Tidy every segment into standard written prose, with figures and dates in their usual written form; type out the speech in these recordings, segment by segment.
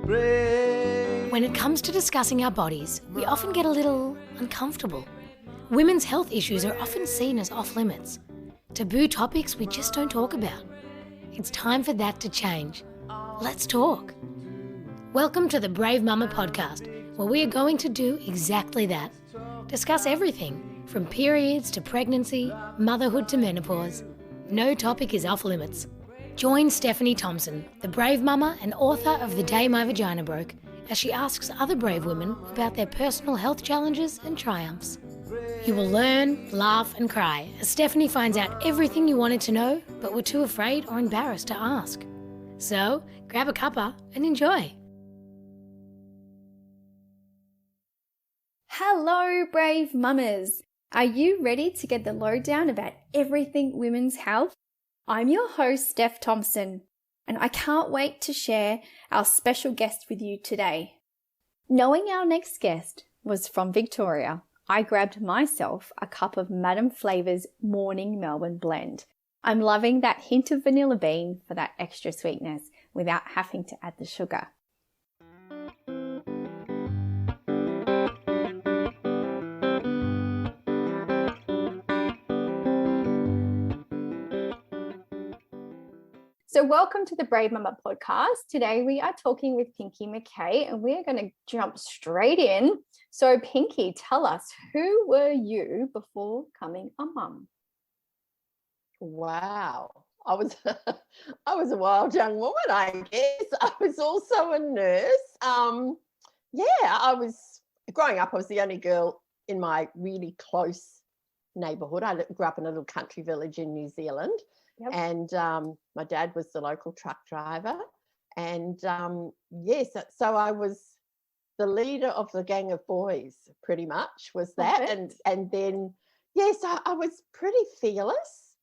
When it comes to discussing our bodies, we often get a little uncomfortable. Women's health issues are often seen as off limits, taboo topics we just don't talk about. It's time for that to change. Let's talk. Welcome to the Bravemumma podcast, where we are going to do exactly that. Discuss everything from periods to pregnancy, motherhood to menopause. No topic is off limits. Join Stephanie Thompson, the brave mumma and author of The Day My Vagina Broke, as she asks other brave women about their personal health challenges and triumphs. You will learn, laugh and cry as Stephanie finds out everything you wanted to know but were too afraid or embarrassed to ask. So, grab a cuppa and enjoy. Hello, brave mamas. Are you ready to get the lowdown about everything women's health? I'm your host, Steph Thompson, and I can't wait to share our special guest with you today. Knowing our next guest was from Victoria, I grabbed myself a cup of Madam Flavour's Morning Melbourne blend. I'm loving that hint of vanilla bean for that extra sweetness without having to add the sugar. So welcome to the Brave Mumma podcast. Today we are talking with Pinky McKay and we're going to jump straight in. So Pinky, tell us, who were you before becoming a mum? Wow. I was a wild young woman, I guess. I was also a nurse. I was growing up, I was the only girl in my really close neighbourhood. I grew up in a little country village in New Zealand. Yep. And my dad was the local truck driver. And so I was the leader of the gang of boys, pretty much, was that. Perfect. And then, I was pretty fearless.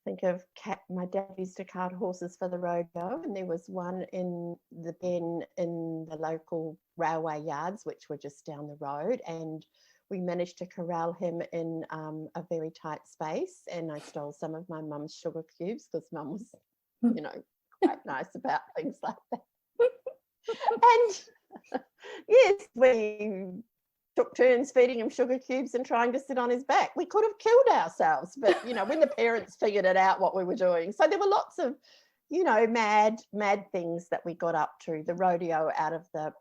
Think of my dad used to cart horses for the rodeo, and there was one in the pen in the local railway yards, which were just down the road. And we managed to corral him in a very tight space, and I stole some of my mum's sugar cubes because mum was, quite nice about things like that. And yes, we took turns feeding him sugar cubes and trying to sit on his back. We could have killed ourselves, but, when the parents figured it out what we were doing. So there were lots of, mad things that we got up to. The rodeo out of the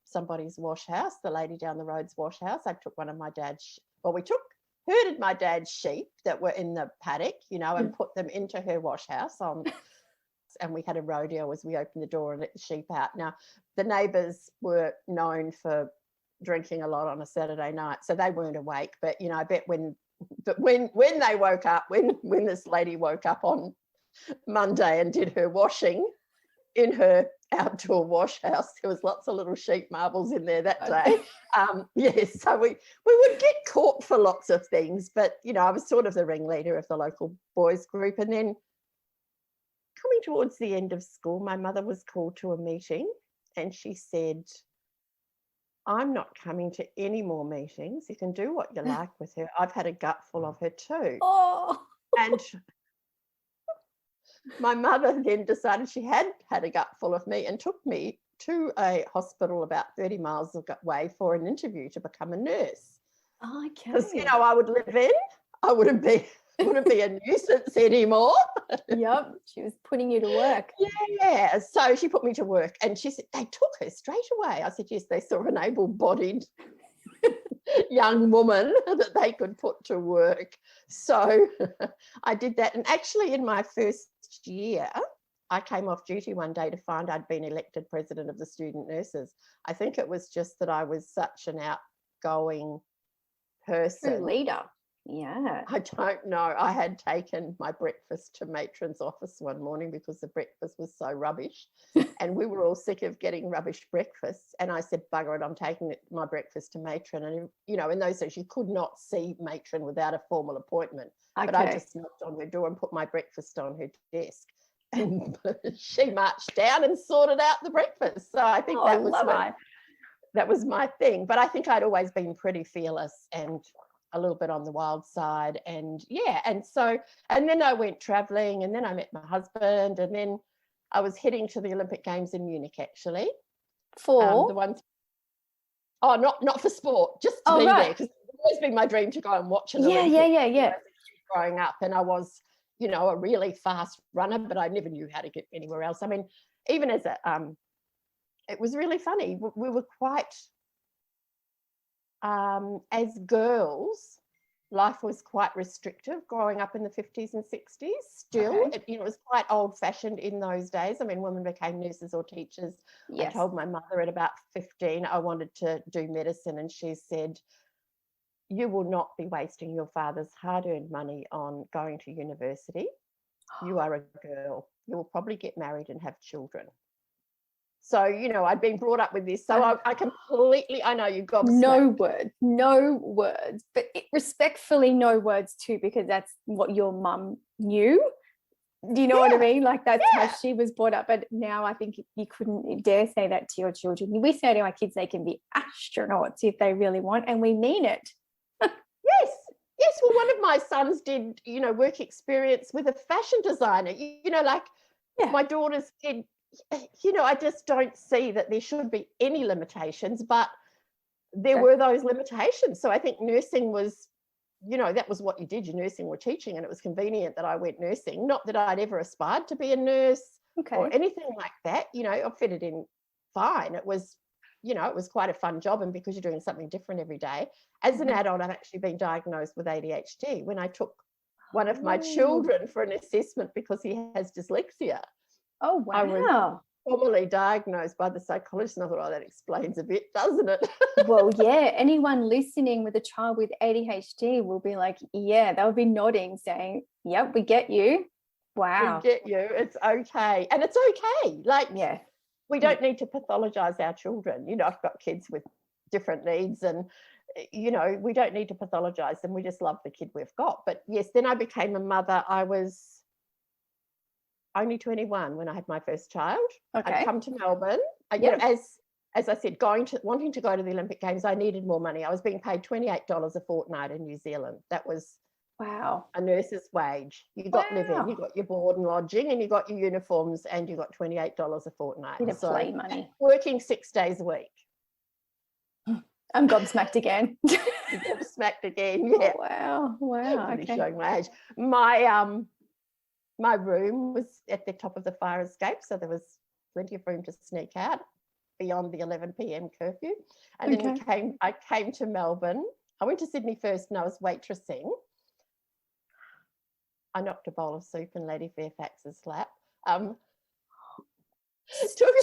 somebody's wash house, the lady down the road's wash house. I took one of my dad's, herded my dad's sheep that were in the paddock, and put them into her wash house and we had a rodeo as we opened the door and let the sheep out. Now, the neighbours were known for drinking a lot on a Saturday night, so they weren't awake. But, I bet when they woke up, when this lady woke up on Monday and did her washing in her outdoor wash house, there was lots of little sheep marbles in there that day. So we would get caught for lots of things, but I was sort of the ringleader of the local boys group. And then coming towards the end of school, my mother was called to a meeting and she said, "I'm not coming to any more meetings. You can do what you like with her. I've had a gut full of her too." Oh. And my mother then decided she had a gut full of me and took me to a hospital about 30 miles away for an interview to become a nurse. Okay. Because, I would live in, I wouldn't be a nuisance anymore. Yep, she was putting you to work. Yeah, so she put me to work and she said, "They took her straight away." I said, "Yes, they saw an able-bodied young woman that they could put to work." So I did that. And actually in my first year, I came off duty one day to find I'd been elected president of the student nurses. I think it was just that I was such an outgoing person. True leader. Yeah. I don't know. I had taken my breakfast to matron's office one morning because the breakfast was so rubbish and we were all sick of getting rubbish breakfasts. And I said, "Bugger it, I'm taking my breakfast to matron." And, in those days you could not see matron without a formal appointment. Okay. But I just knocked on her door and put my breakfast on her desk. And she marched down and sorted out the breakfast. So I think that was my thing. But I think I'd always been pretty fearless and a little bit on the wild side. And then I went traveling and then I met my husband and then I was heading to the Olympic Games in Munich, actually. For? The ones. Oh, not for sport, just to be there, because it's always been my dream to go and watch an Olympics. Yeah. Growing up, and I was, a really fast runner, but I never knew how to get anywhere else. I mean, even as it was really funny. We were quite, as girls, life was quite restrictive growing up in the 50s and 60s. Still, it was quite old-fashioned in those days. I mean, women became nurses or teachers. Yes. I told my mother at about 15 I wanted to do medicine, and she said, "You will not be wasting your father's hard-earned money on going to university. You are a girl. You will probably get married and have children." So, I'd been brought up with this. So I completely, I know you got no words, but respectfully no words too, because that's what your mum knew. Do you know what I mean? Like that's how she was brought up. But now I think you couldn't dare say that to your children. We say to our kids they can be astronauts if they really want, and we mean it. Yes. Well, one of my sons did, work experience with a fashion designer. My daughter's kid, I just don't see that there should be any limitations, but there were those limitations. So I think nursing was, that was what you did. Your nursing or teaching, and it was convenient that I went nursing. Not that I'd ever aspired to be a nurse or anything like that. I fitted in fine. It was, it was quite a fun job, and because you're doing something different every day. As an adult, I've actually been diagnosed with ADHD when I took one of my children for an assessment because he has dyslexia. Oh, wow. I was formally diagnosed by the psychologist, and I thought, that explains a bit, doesn't it? Well, yeah, anyone listening with a child with ADHD will be like, they'll be nodding, saying, yep, we get you. Wow. We get you. It's okay. And it's okay. We don't need to pathologize our children. I've got kids with different needs, and, we don't need to pathologize them. We just love the kid we've got. But yes, then I became a mother. I was only 21 when I had my first child. I'd come to Melbourne. As I said, wanting to go to the Olympic Games, I needed more money. I was being paid $28 a fortnight in New Zealand. That was a nurse's wage. You got living, you got your board and lodging, and you got your uniforms, and you got $28 a fortnight. So play money. Working 6 days a week. I'm gobsmacked again. You're gobsmacked again, yeah. Oh, wow. Really showing my age. My room was at the top of the fire escape, so there was plenty of room to sneak out beyond the 11 p.m. curfew. And then I came to Melbourne. I went to Sydney first, and I was waitressing. I knocked a bowl of soup in Lady Fairfax's lap. Talk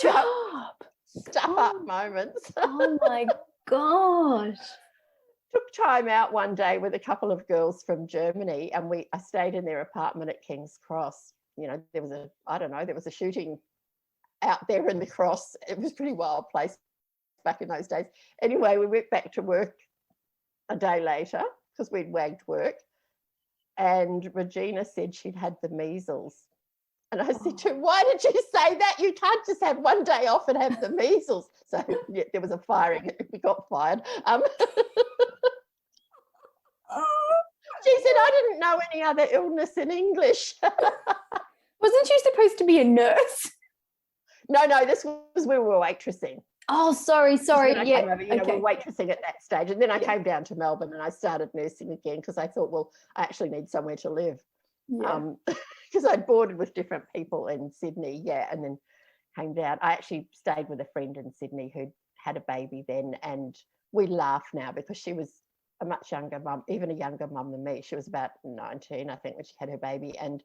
about stuff-up moments. Oh, my gosh. Took time out one day with a couple of girls from Germany, and I stayed in their apartment at King's Cross. There was a shooting out there in the Cross. It was a pretty wild place back in those days. Anyway, we went back to work a day later because we'd wagged work, and Regina said she'd had the measles. And I said to her, "Why did you say that? You can't just have one day off and have the measles." So there was a firing. We got fired. She said, "I didn't know any other illness in English." Wasn't you supposed to be a nurse? No, this was where we were waitressing. Oh, sorry. Yeah, we were waitressing at that stage. And then I came down to Melbourne and I started nursing again because I thought, well, I actually need somewhere to live. Because I'd boarded with different people in Sydney, and then came down. I actually stayed with a friend in Sydney who'd had a baby then, and we laugh now because she was a much younger mum, even a younger mum than me. She was about 19, I think, when she had her baby. And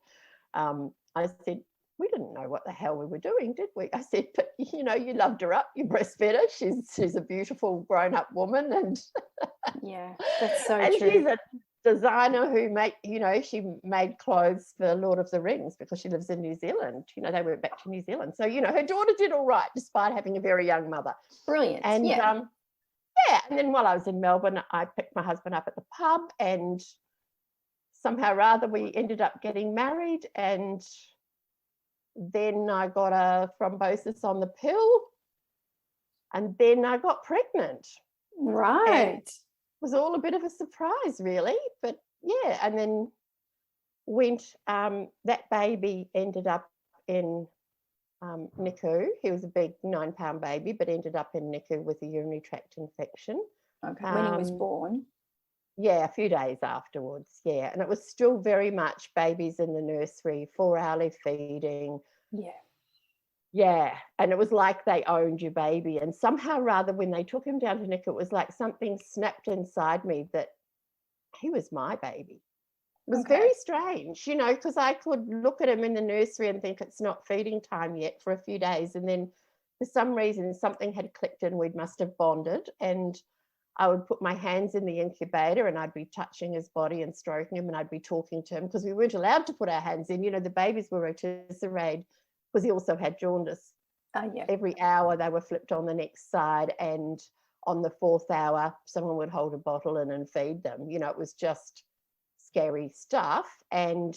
I said, "We didn't know what the hell we were doing, did we?" I said, "But, you loved her up, you breastfed her. She's a beautiful grown-up woman." And that's so and true. She's a designer who she made clothes for Lord of the Rings because she lives in New Zealand. They went back to New Zealand. So, her daughter did all right despite having a very young mother. Brilliant. And and then while I was in Melbourne, I picked my husband up at the pub, and somehow or other we ended up getting married, and then I got a thrombosis on the pill, and then I got pregnant. Right. And it was all a bit of a surprise, really, but and then that baby ended up in NICU. He was a big 9-pound baby, but ended up in NICU with a urinary tract infection. Okay, when he was born. Yeah, a few days afterwards. Yeah, and it was still very much babies in the nursery, 4-hourly feeding. Yeah, and it was like they owned your baby. And somehow rather, when they took him down to NICU, it was like something snapped inside me that he was my baby. It was very strange, you know, because I could look at him in the nursery and think it's not feeding time yet for a few days. And then for some reason, something had clicked and we must have bonded. And I would put my hands in the incubator and I'd be touching his body and stroking him, and I'd be talking to him because we weren't allowed to put our hands in. You know, the babies were rotisserade because he also had jaundice. Every hour they were flipped on the next side, and on the 4th hour, someone would hold a bottle in and feed them. You know, it was just scary stuff. And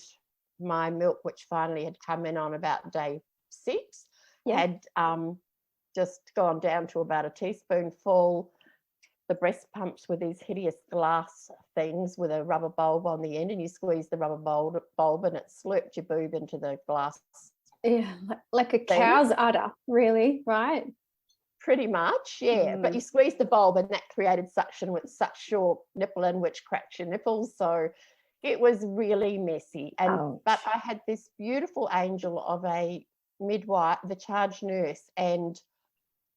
my milk, which finally had come in on about day 6, had just gone down to about a teaspoonful. The breast pumps were these hideous glass things with a rubber bulb on the end, and you squeeze the rubber bulb and it slurped your boob into the glass. Yeah, like a cow's udder, really, right? Pretty much, yeah. But you squeeze the bulb and that created suction with such short nipple in, which cracks your nipples. So it was really messy. And but I had this beautiful angel of a midwife, the charge nurse, and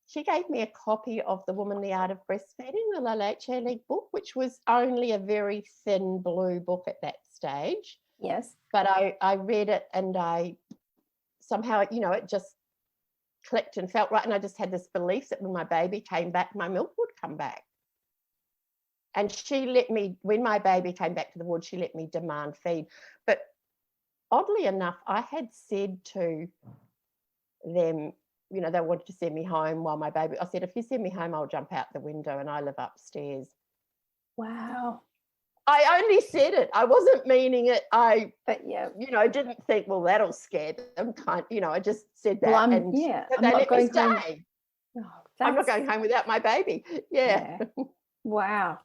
she gave me a copy of The Woman, the Art of Breastfeeding, the Leche League book, which was only a very thin blue book at that stage. Yes. But I read it and I somehow, you know, it just clicked and felt right. And I just had this belief that when my baby came back, my milk would come back. And she let me, when my baby came back to the ward, she let me demand feed. But oddly enough, I had said to them, you know, they wanted to send me home while my baby, I said, if you send me home, I'll jump out the window, and I live upstairs. Wow. I only said it. I wasn't meaning it. But yeah, you know, didn't think, well, that'll scare them. You know, I just said that. Well, and they let me stay. I'm not going home without my baby. Yeah. Wow.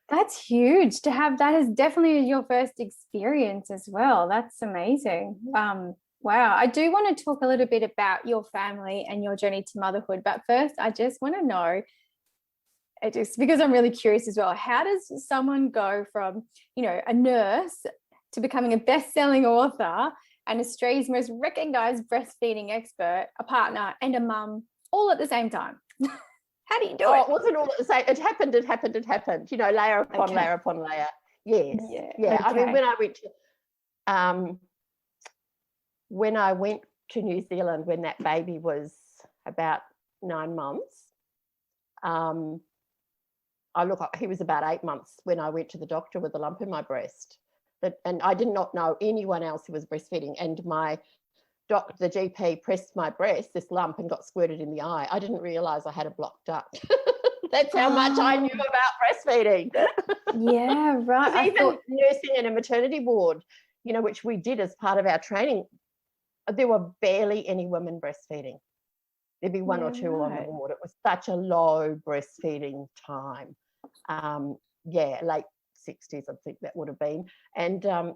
That's huge to have. That is definitely your first experience as well. That's amazing. Wow. I do want to talk a little bit about your family and your journey to motherhood. But first, I just want to know, just because I'm really curious as well, how does someone go from, you know, a nurse to becoming a best-selling author and Australia's most recognised breastfeeding expert, a partner and a mum all at the same time? How do you do it? It wasn't all at the same. It happened. You know, layer upon layer upon layer. Yes. Yeah. I mean, when I went to New Zealand, when that baby was about 9 months, he was about 8 months when I went to the doctor with a lump in my breast. And I did not know anyone else who was breastfeeding. And the GP pressed my breast, this lump, and got squirted in the eye. I didn't realise I had a blocked duct. That's how much I knew about breastfeeding. Yeah, right. Even nursing in a maternity ward, you know, which we did as part of our training, there were barely any women breastfeeding. There'd be one or two on the ward. It was such a low breastfeeding time. Late 60s, I think that would have been. And so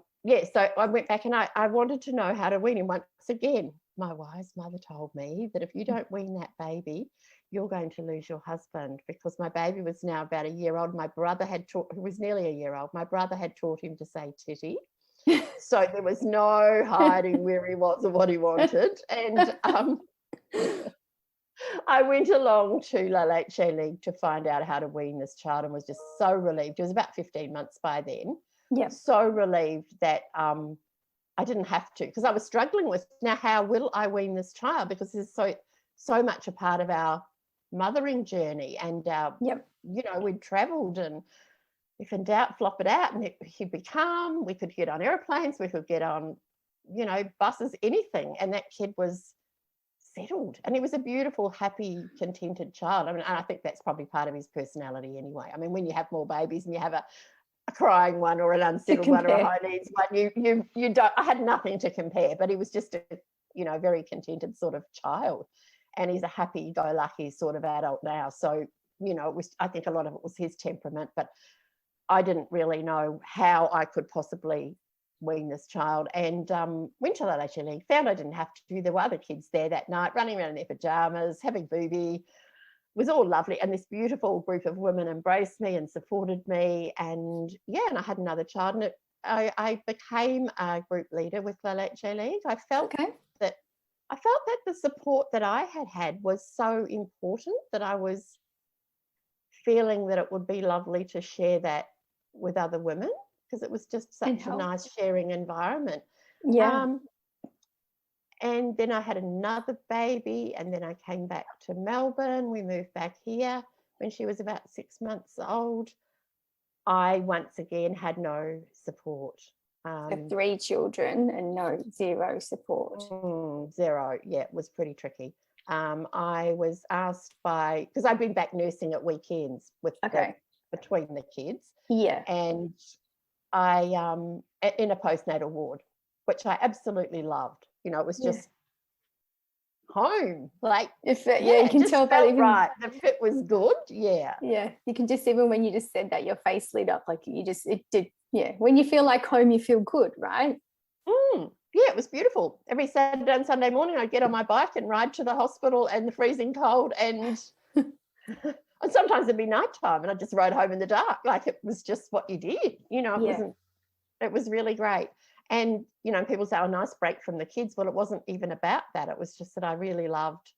I went back and I wanted to know how to wean him. Once again, my wise mother told me that if you don't wean that baby, you're going to lose your husband, because my baby was now about a year old. My brother who was nearly a year old, my brother had taught him to say titty. So there was no hiding where he was or what he wanted. And I went along to Leche League to find out how to wean this child and was just so relieved. He was about 15 months by then. Yeah. So relieved that I didn't have to, because I was struggling with, now how will I wean this child? Because this is so much a part of our mothering journey. And, you know, we'd travelled, and if in doubt, flop it out, and he'd be calm. We could get on airplanes, we could get on, you know, buses, anything. And that kid was settled, and he was a beautiful, happy, contented child. I mean, and I think that's probably part of his personality anyway. I mean, when you have more babies and you have a crying one or an unsettled one or a high needs one, you don't. I had nothing to compare, but he was just a, you know, very contented sort of child, and he's a happy-go-lucky sort of adult now. So, you know, I think a lot of it was his temperament, but I didn't really know how I could possibly wean this child, and went to the Leche League, found I didn't have to. There were other kids there that night running around in their pajamas, having booby. It was all lovely, and this beautiful group of women embraced me and supported me, and and I had another child, and I became a group leader with the Leche League. I felt that the support that I had was so important, that I was feeling that it would be lovely to share that with other women, because it was just such a nice sharing environment. And then I had another baby, and then I came back to Melbourne. We moved back here when she was about 6 months old. I once again had no support. So 3 children and zero support. Zero, it was pretty tricky. I was asked because I'd been back nursing at weekends with between the kids. And I in a postnatal ward, which I absolutely loved. It was just home. Like you can tell that even right. The fit was good. Yeah. You can just, even when you just said that, your face lit up. Like it did. Yeah. When you feel like home, you feel good, right? Yeah, it was beautiful. Every Saturday and Sunday morning, I'd get on my bike and ride to the hospital in the freezing cold, and sometimes it'd be nighttime, and I just rode home in the dark. Like, it was just what you did. It was really great. And, people say, nice break from the kids. Well, it wasn't even about that. It was just that I really loved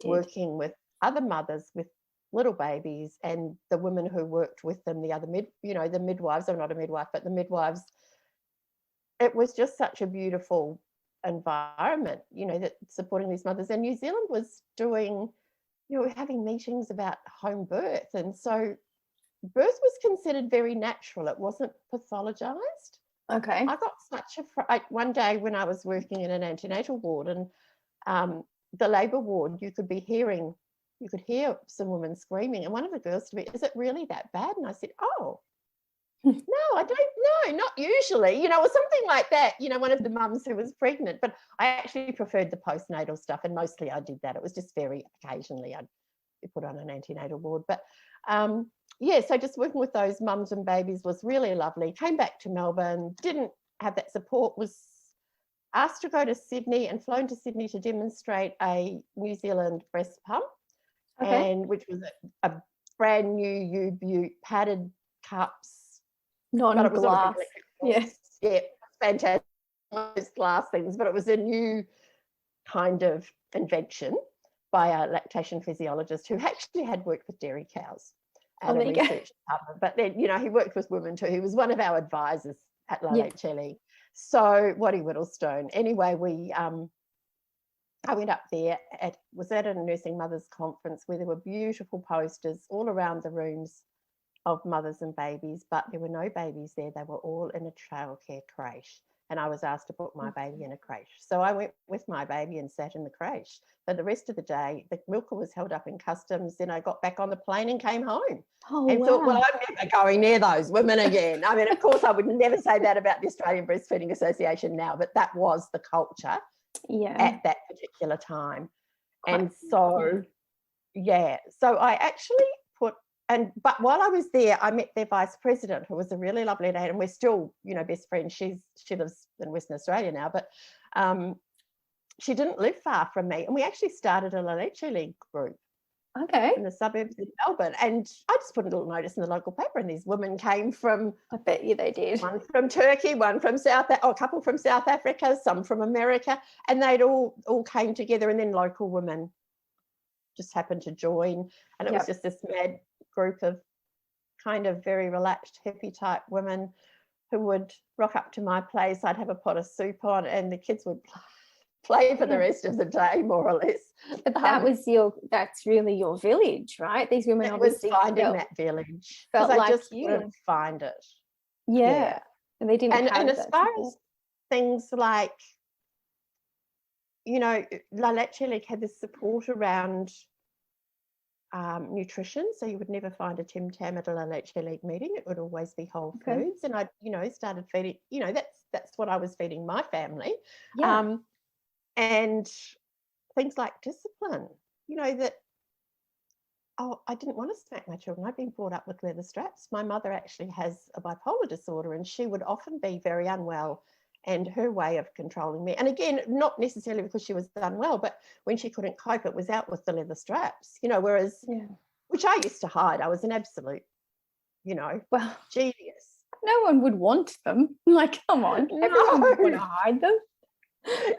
working with other mothers with little babies, and the women who worked with them, the other the midwives. I'm not a midwife, but the midwives. It was just such a beautiful environment, that supporting these mothers. And New Zealand was doing, having meetings about home birth. And so birth was considered very natural. It wasn't pathologized. Okay. I got such one day when I was working in an antenatal ward, and the labour ward, you could hear some women screaming. And one of the girls to me, is it really that bad? And I said, no, I don't know, not usually, or something like that, one of the mums who was pregnant. But I actually preferred the postnatal stuff, and mostly I did that. It was just very occasionally I'd be put on an antenatal ward. But so just working with those mums and babies was really lovely. Came back to Melbourne, didn't have that support, was asked to go to Sydney and flown to Sydney to demonstrate a New Zealand breast pump, and which was a brand new U-Butte padded cups. Non-glass. Fantastic. Those glass things, but it was a new kind of invention by a lactation physiologist who actually had worked with dairy cows at a research department. But then, he worked with women too. He was one of our advisors at Leche League. So Waddy Whittlestone. Anyway, I went up there, was at a Nursing Mothers Conference where there were beautiful posters all around the rooms of mothers and babies, but there were no babies there. They were all in a childcare creche, and I was asked to put my baby in a creche. So I went with my baby and sat in the creche. For the rest of the day, the milker was held up in customs. Then I got back on the plane and came home. And thought, well, I'm never going near those women again. I mean, of course, I would never say that about the Australian Breastfeeding Association now, but that was the culture at that particular time. And so, so I actually but while I was there, I met their vice president, who was a really lovely lady, and we're still, best friends. She lives in Western Australia now, but she didn't live far from me, and we actually started a Leche League group. In the suburbs of Melbourne, and I just put a little notice in the local paper, and these women came from. I bet you they did. One from Turkey, one from a couple from South Africa, some from America, and they'd all came together, and then local women just happened to join, and it was just this mad group of kind of very relaxed hippie type women who would rock up to my place. I'd have a pot of soup on, and the kids would play for the rest of the day, more or less. But that's really your village, right? These women obviously finding that village, felt like I just you couldn't find it. And they didn't. And as far as things like, La Leche League had this support around nutrition, so you would never find a Tim Tam at a La Leche League meeting. It would always be whole foods, and I started feeding, that's what I was feeding my family. And things like discipline, that Oh, I didn't want to smack my children. I've been brought up with leather straps. My mother actually has a bipolar disorder, and she would often be very unwell, and her way of controlling me, and again, not necessarily because she was unwell, but when she couldn't cope, it was out with the leather straps, whereas, which I used to hide. I was an absolute, Well, genius. no one would want them. Like, come on, everyone would want to hide them.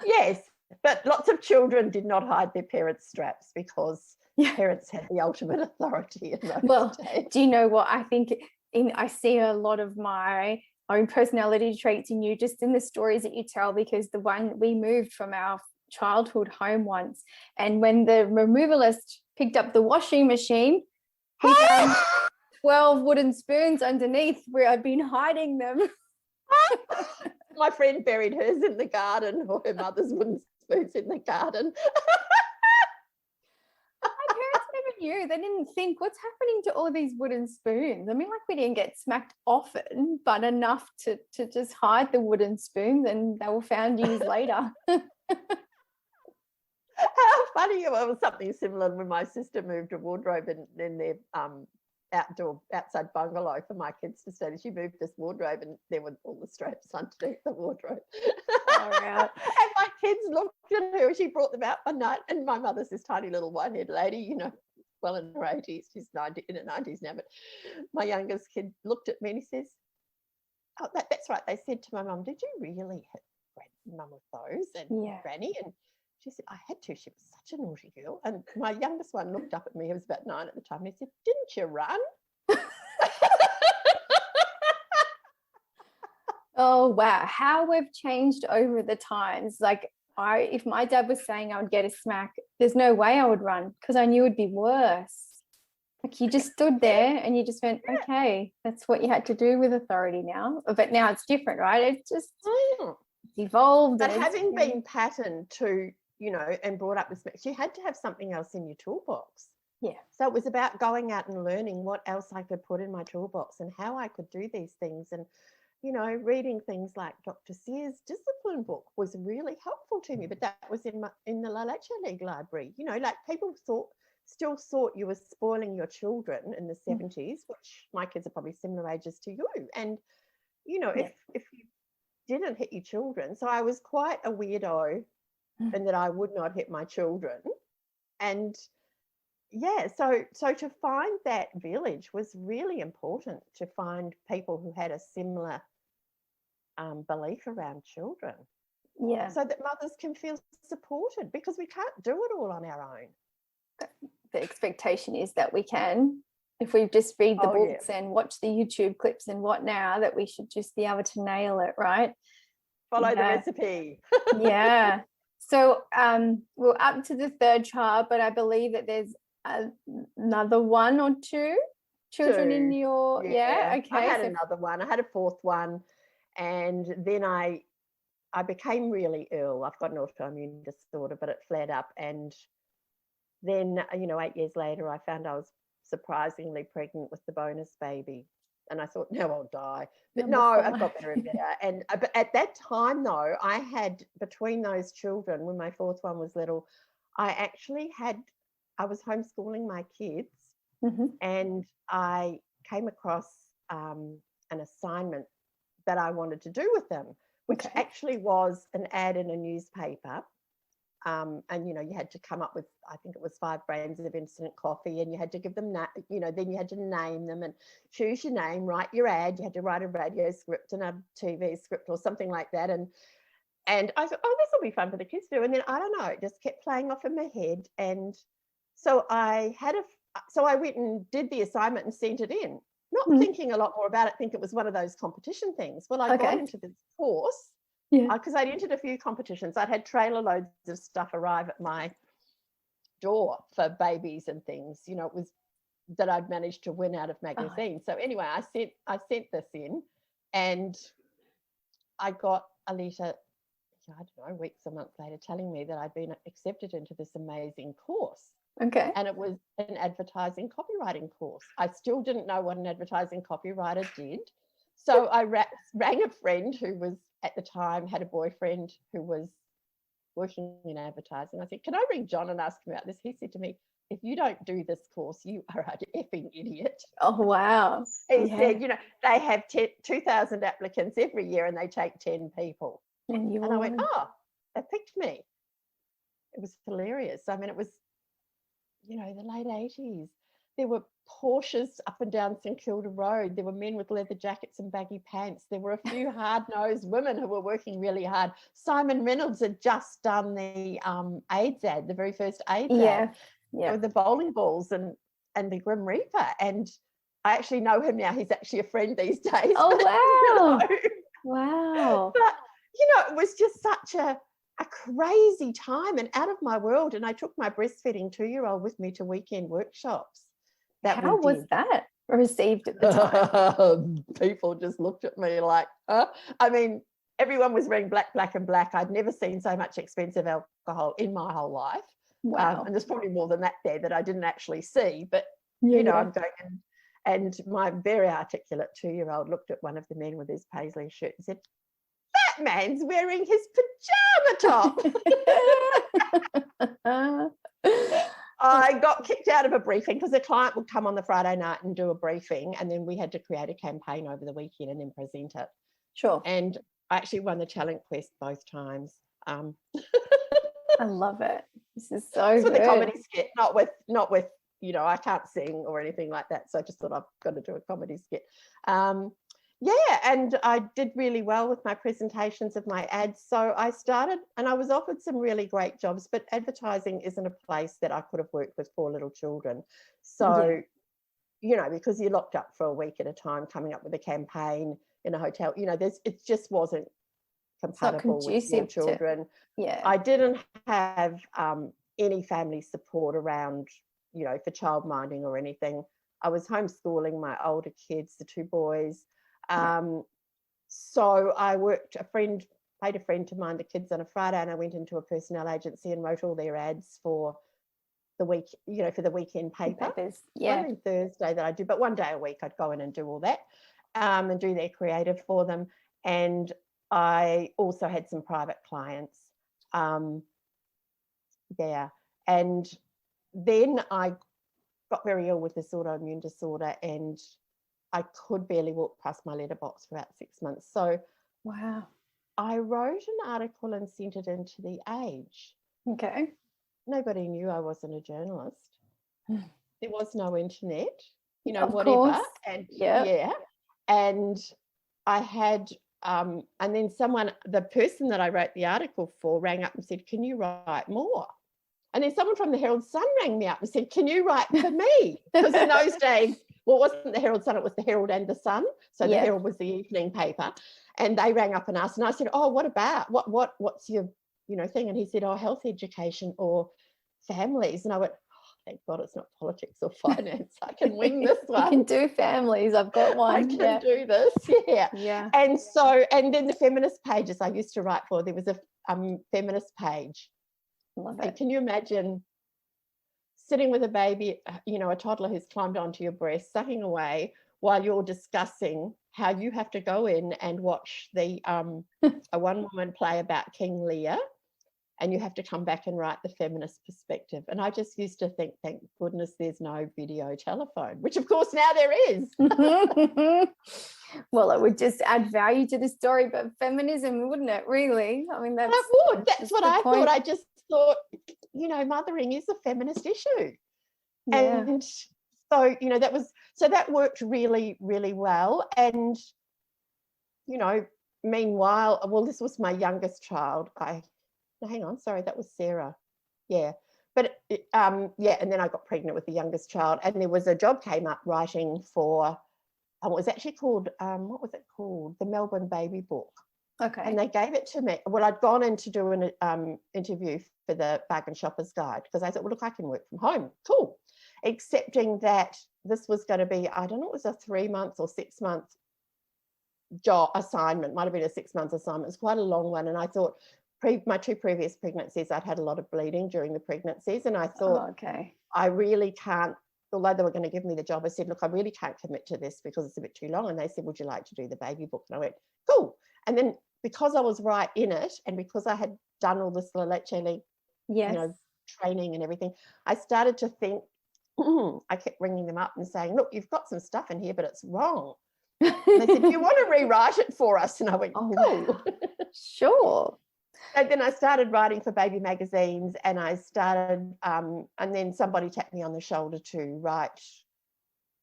Yes, but lots of children did not hide their parents' straps because parents had the ultimate authority in those days. Do you know what? I think I see a lot of my own personality traits in you, just in the stories that you tell, because the one we moved from our childhood home once, and when the removalist picked up the washing machine, we found 12 wooden spoons underneath where I'd been hiding them. My friend buried hers in the garden, or her mother's wooden spoons in the garden. My parents never knew. They didn't think, what's happening to all these wooden spoons? I mean, like, we didn't get smacked often, but enough to just hide the wooden spoons, and they were found years later. How funny. It was something similar when my sister moved a wardrobe in their outside bungalow for my kids to stay. She moved this wardrobe, and there were all the straps underneath the wardrobe. Right. And my kids looked at her. She brought them out one night, and my mother's this tiny little white-haired lady, well in her 80s. She's in her 90s now, but my youngest kid looked at me and he says, "Oh, that's right." They said to my mum, "Did you really hit Mum with those and Granny?" And she said, "I had to. She was such a naughty girl." And my youngest one looked up at me. He was about 9 at the time. And he said, "Didn't you run?" Oh, wow. How we've changed over the times. Like, if my dad was saying I would get a smack, there's no way I would run, because I knew it'd be worse. Like, you just stood there and you just went, okay, that's what you had to do with authority now. But now it's different, right? It's just evolved. But having been patterned to, and brought up with smacks, you had to have something else in your toolbox. Yeah. So it was about going out and learning what else I could put in my toolbox and how I could do these things. And, reading things like Dr. Sears' discipline book was really helpful to me. But that was in the Leche League library. Like, people still thought you were spoiling your children in the 70s, which my kids are probably similar ages to you. And, if you didn't hit your children. So I was quite a weirdo in that I would not hit my children. And so to find that village was really important, to find people who had a similar belief around children. Yeah. So that mothers can feel supported, because we can't do it all on our own. The expectation is that we can. If we just read the books and watch the YouTube clips and whatnot, that we should just be able to nail it, right? Follow the recipe. Yeah. So we're up to the third child, but I believe that there's another one or two children in your okay. I had another one. I had a fourth one, and then I became really ill. I've got an autoimmune disorder, but it flared up, and then 8 years later I found I was surprisingly pregnant with the bonus baby, and I thought, now I'll die. But no, I've got better and better. And but at that time, though, I had, between those children, when my fourth one was little, I was homeschooling my kids, and I came across an assignment that I wanted to do with them, which actually was an ad in a newspaper. And you had to come up with, I think it was 5 brands of instant coffee, and you had to give them that, then you had to name them and choose your name, write your ad. You had to write a radio script and a TV script or something like that. And I thought, oh, this will be fun for the kids to do. And then, I don't know, it just kept playing off in my head. And so I went and did the assignment and sent it in, not thinking a lot more about it. Think it was one of those competition things. Well, I got into this course. Because I'd entered a few competitions. I'd had trailer loads of stuff arrive at my door for babies and things. It was that I'd managed to win out of magazines. So anyway, I sent this in, and I got a letter, I don't know, weeks or months later, telling me that I'd been accepted into this amazing course. Okay. And it was an advertising copywriting course. I still didn't know what an advertising copywriter did. So I rang a friend who was, at the time, had a boyfriend who was working in advertising. I said, can I ring John and ask him about this? He said to me, if you don't do this course, you are an effing idiot. Oh, wow. He said, you know, they have 2,000 applicants every year and they take 10 people. And I went, oh, they picked me. It was hilarious. I mean, it was, you know, the late 80s. There were Porsches up and down St Kilda Road. There were men with leather jackets and baggy pants. There were a few hard-nosed women who were working really hard. Simon Reynolds had just done the AIDS ad, the very first AIDS ad. Yeah. With the bowling balls and the Grim Reaper. And I actually know him now. He's actually a friend these days. Oh, wow. You know? Wow. But, you know, it was just such a crazy time and out of my world. And I took my breastfeeding 2-year-old with me to weekend workshops. How was that received at the time? People just looked at me like, huh? I mean, everyone was wearing black, black and black. I'd never seen so much expensive alcohol in my whole life. Wow. And there's probably more than that there that I didn't actually see. But, you know, I'm going in, and my very articulate 2-year-old looked at one of the men with his paisley shirt and said, that man's wearing his pajama top. I got kicked out of a briefing because the client would come on the Friday night and do a briefing, and then we had to create a campaign over the weekend and then present it. Sure. And I actually won the talent quest both times. I love it. This is so good. With a comedy skit, not with you know, I can't sing or anything like that. So I just thought I've got to do a comedy skit. And I did really well with my presentations of my ads. So I started, and I was offered some really great jobs, but advertising isn't a place that I could have worked with 4 little children. So, you know, because you're locked up for a week at a time, coming up with a campaign in a hotel, you know, it just wasn't compatible with your children. I didn't have any family support around, you know, for child minding or anything. I was homeschooling my older kids, the 2 boys. So I paid a friend to mind the kids on a Friday, and I went into a personnel agency and wrote all their ads for the week, you know, for the weekend paper. Only Thursday that I do, but one day a week I'd go in and do all that and do their creative for them. And I also had some private clients there. And then I got very ill with this autoimmune disorder, and I could barely walk past my letterbox for about 6 months. So I wrote an article and sent it into The Age. Okay. Nobody knew I wasn't a journalist. There was no internet, you know, of whatever. Course. And and I had and then the person that I wrote the article for rang up and said, can you write more? And then someone from the Herald Sun rang me up and said, can you write for me? Because in those days, well, it wasn't the Herald Sun, it was the Herald and the Sun. So the Herald was the evening paper. And they rang up and asked, and I said, oh, what about? What's your, you know, thing? And he said, oh, health education or families. And I went, oh, thank God it's not politics or finance. I can wing this one. I can do families. I've got one. I can do this. Yeah. And so, and then the feminist pages I used to write for, there was a feminist page. Love it. Can you imagine sitting with a baby, you know, a toddler who's climbed onto your breast, sucking away while you're discussing how you have to go in and watch the a one-woman play about King Lear, and you have to come back and write the feminist perspective. And I just used to think, thank goodness there's no video telephone, which of course now there is. Well, it would just add value to the story, but feminism, wouldn't it, really? I mean, that's what I thought. I just thought, you know, mothering is a feminist issue. And so, you know, that worked really, really well. And, you know, meanwhile, well, this was my youngest child. Hang on, sorry, that was Sarah. But and then I got pregnant with the youngest child, and there was a job came up writing for, it was actually called, what was it called? The Melbourne Baby Book. Okay. And they gave it to me. Well, I'd gone in to do an interview for the Bargain Shoppers Guide, because I thought, well, look, I can work from home. Cool. Accepting that this was going to be, I don't know, it was a 3-month or 6-month job assignment. Might have been a 6-month assignment. It was quite a long one. And I thought, my 2 previous pregnancies, I'd had a lot of bleeding during the pregnancies. And I thought, I really can't, although they were going to give me the job, I said, look, I really can't commit to this because it's a bit too long. And they said, would you like to do the baby book? And I went, cool. And then because I was right in it, and because I had done all this Leche League, you know, training and everything, I started to think, I kept ringing them up and saying, look, you've got some stuff in here, but it's wrong. And they said, do you want to rewrite it for us? And I went, Oh, cool. wow. Sure. So then I started writing for baby magazines, and I started, and then somebody tapped me on the shoulder to write.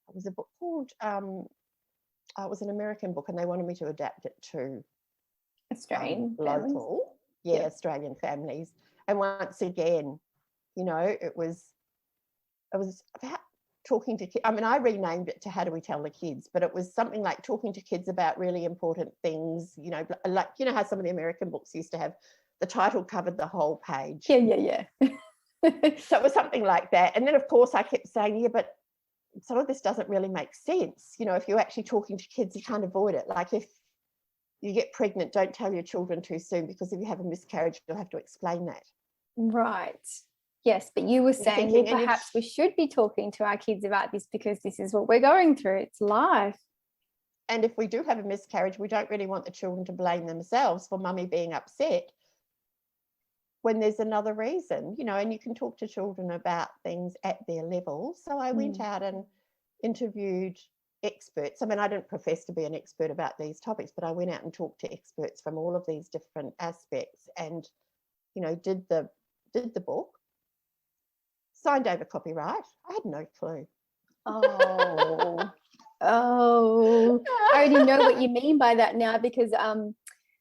It was a book called, it was an American book, and they wanted me to adapt it to Australian local, Australian families. And once again, it was about talking to kids. I mean, I renamed it to How Do We Tell the Kids, but it was something like talking to kids about really important things, like, how some of the American books used to have the title covered the whole page. Yeah. So it was something like that. And then, of course, I kept saying, yeah, but some of this doesn't really make sense. If you're actually talking to kids, you can't avoid it. Like, if you get pregnant, don't tell your children too soon, because if you have a miscarriage, you'll have to explain that. Right. Yes, but you were saying, well, perhaps we should be talking to our kids about this because this is what we're going through. It's life. And if we do have a miscarriage, we don't really want the children to blame themselves for mummy being upset when there's another reason, and you can talk to children about things at their level. So I went out and interviewed experts. I mean, I didn't profess to be an expert about these topics, but I went out and talked to experts from all of these different aspects, and did the book, signed over copyright. I had no clue. I already know what you mean by that now, because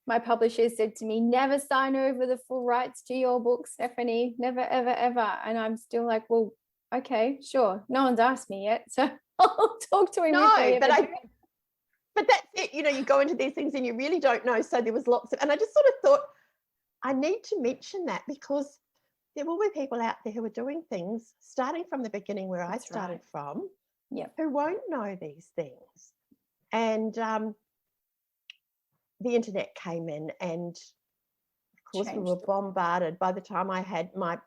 my publisher said to me, never sign over the full rights to your book, Stephanie, never, ever, ever. And I'm still like, well, okay, sure. No one's asked me yet, so I'll talk to him. No, but that's it. You go into these things and you really don't know. So there was lots of, and I just sort of thought, I need to mention that, because there will be people out there who are doing things starting from the beginning where I started from, who won't know these things. And the internet came in, and of course we were bombarded. By the time I had my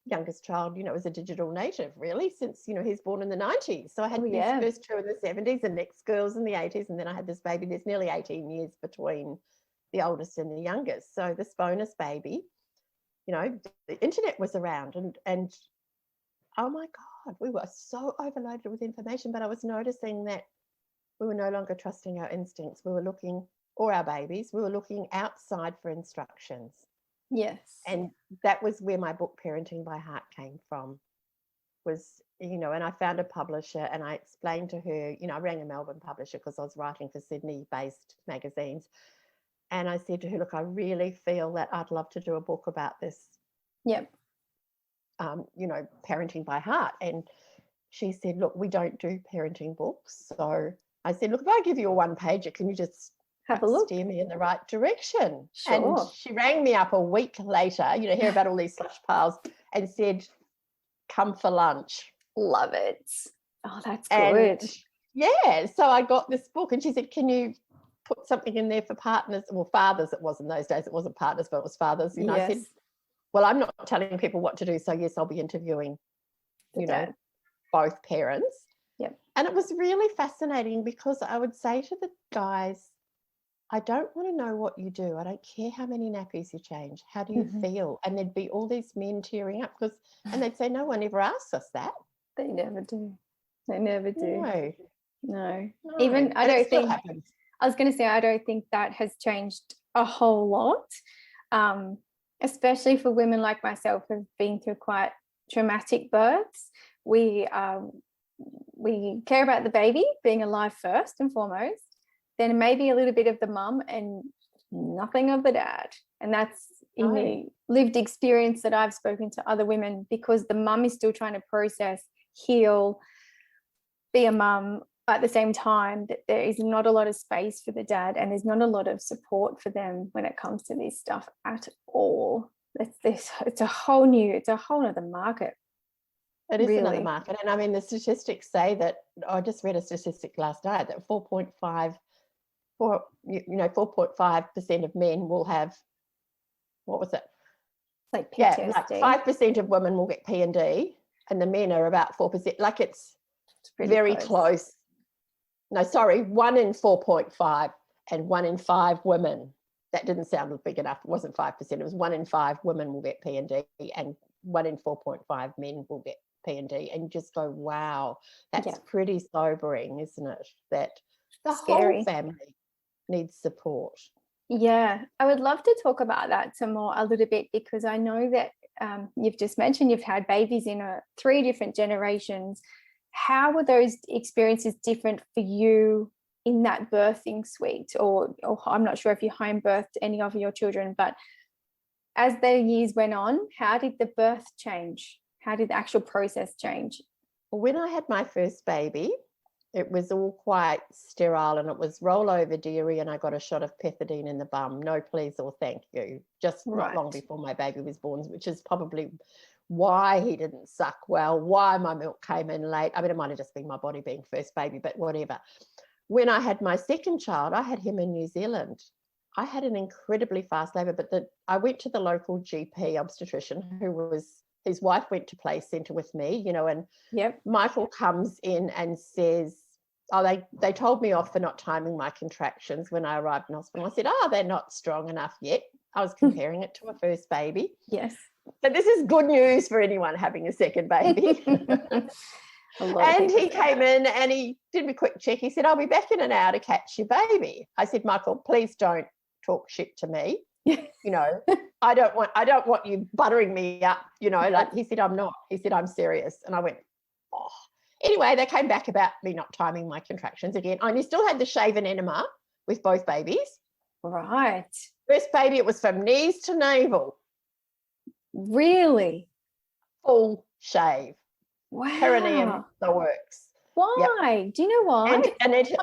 youngest child, was a digital native, really, since he's born in the 90s. So I had these first two in the 70s, and next girls in the 80s, and then I had this baby. There's nearly 18 years between the oldest and the youngest. So this bonus baby, the internet was around, and oh my God, we were so overloaded with information. But I was noticing that we were no longer trusting our instincts. We were looking, or our babies, we were looking outside for instructions. Yes. And that was where my book, Parenting by Heart, came from, was, and I found a publisher, and I explained to her, I rang a Melbourne publisher because I was writing for Sydney-based magazines. And I said to her, look, I really feel that I'd love to do a book about this, parenting by heart. And she said, look, we don't do parenting books. So I said, look, if I give you a one-pager, can you just have a look, steer me in the right direction? Sure. And she rang me up a week later, hear about all these slush piles, and said, come for lunch. Love it. Oh, that's good. And, so I got this book, and she said, can you put something in there for partners, well, fathers? It was in those days, it wasn't partners, but it was fathers. I said, well, I'm not telling people what to do, so yes, I'll be interviewing both parents. And it was really fascinating, because I would say to the guys, I don't want to know what you do. I don't care how many nappies you change. How do you feel? And there'd be all these men tearing up, and they'd say, no one ever asks us that. They never do. No. Even I don't think happens. I was going to say, I don't think that has changed a whole lot, especially for women like myself who've been through quite traumatic births. We care about the baby being alive first and foremost, then maybe a little bit of the mum and nothing of the dad. And that's in the lived experience that I've spoken to other women, because the mum is still trying to process, heal, be a mum. At the same time, that there is not a lot of space for the dad, and there's not a lot of support for them when it comes to this stuff at all. It's a whole other market. It is another market. And I mean, the statistics say that, I just read a statistic last night that 4.5% of men will have, what was it? Like PTSD. Like 5% of women will get P&D, and the men are about 4%. Like it's very close. No, sorry, 1 in 4.5 and 1 in 5 women. That didn't sound big enough. It wasn't 5%. It was 1 in 5 women will get P&D, and 1 in 4.5 men will get P&D, and you just go, wow, that's Yeah. pretty sobering, isn't it? That the Scary. whole family needs support. Yeah, I would love to talk about that some more a little bit, because I know that you've just mentioned you've had babies in 3 different generations. How were those experiences different for you in that birthing suite? Or I'm not sure if you home birthed any of your children, but as the years went on, how did the birth change? How did the actual process change? When I had my first baby, it was all quite sterile, and it was rollover dairy, and I got a shot of pethidine in the bum. No, please, or thank you. Just not long before my baby was born, which is probably why he didn't suck well, why my milk came in late. I mean, it might have just been my body being first baby, but whatever. When I had my second child, I had him in New Zealand. I had an incredibly fast labour, but I went to the local GP obstetrician, his wife went to placenta with me, and Michael comes in and says, they told me off for not timing my contractions when I arrived in hospital. I said, they're not strong enough yet. I was comparing it to a first baby. Yes. So this is good news for anyone having a second baby. And he came in and he did me a quick check. He said, I'll be back in an hour to catch your baby. I said, Michael, please don't talk shit to me. I don't want you buttering me up, like he said, I'm not. He said, I'm serious. And I went, oh. Anyway, they came back about me not timing my contractions again. I still had the shaven enema with both babies. Right. First baby, it was from knees to navel. Really? Full shave. Wow. Perineum, the works. Why? Yep. Do you know why? I'm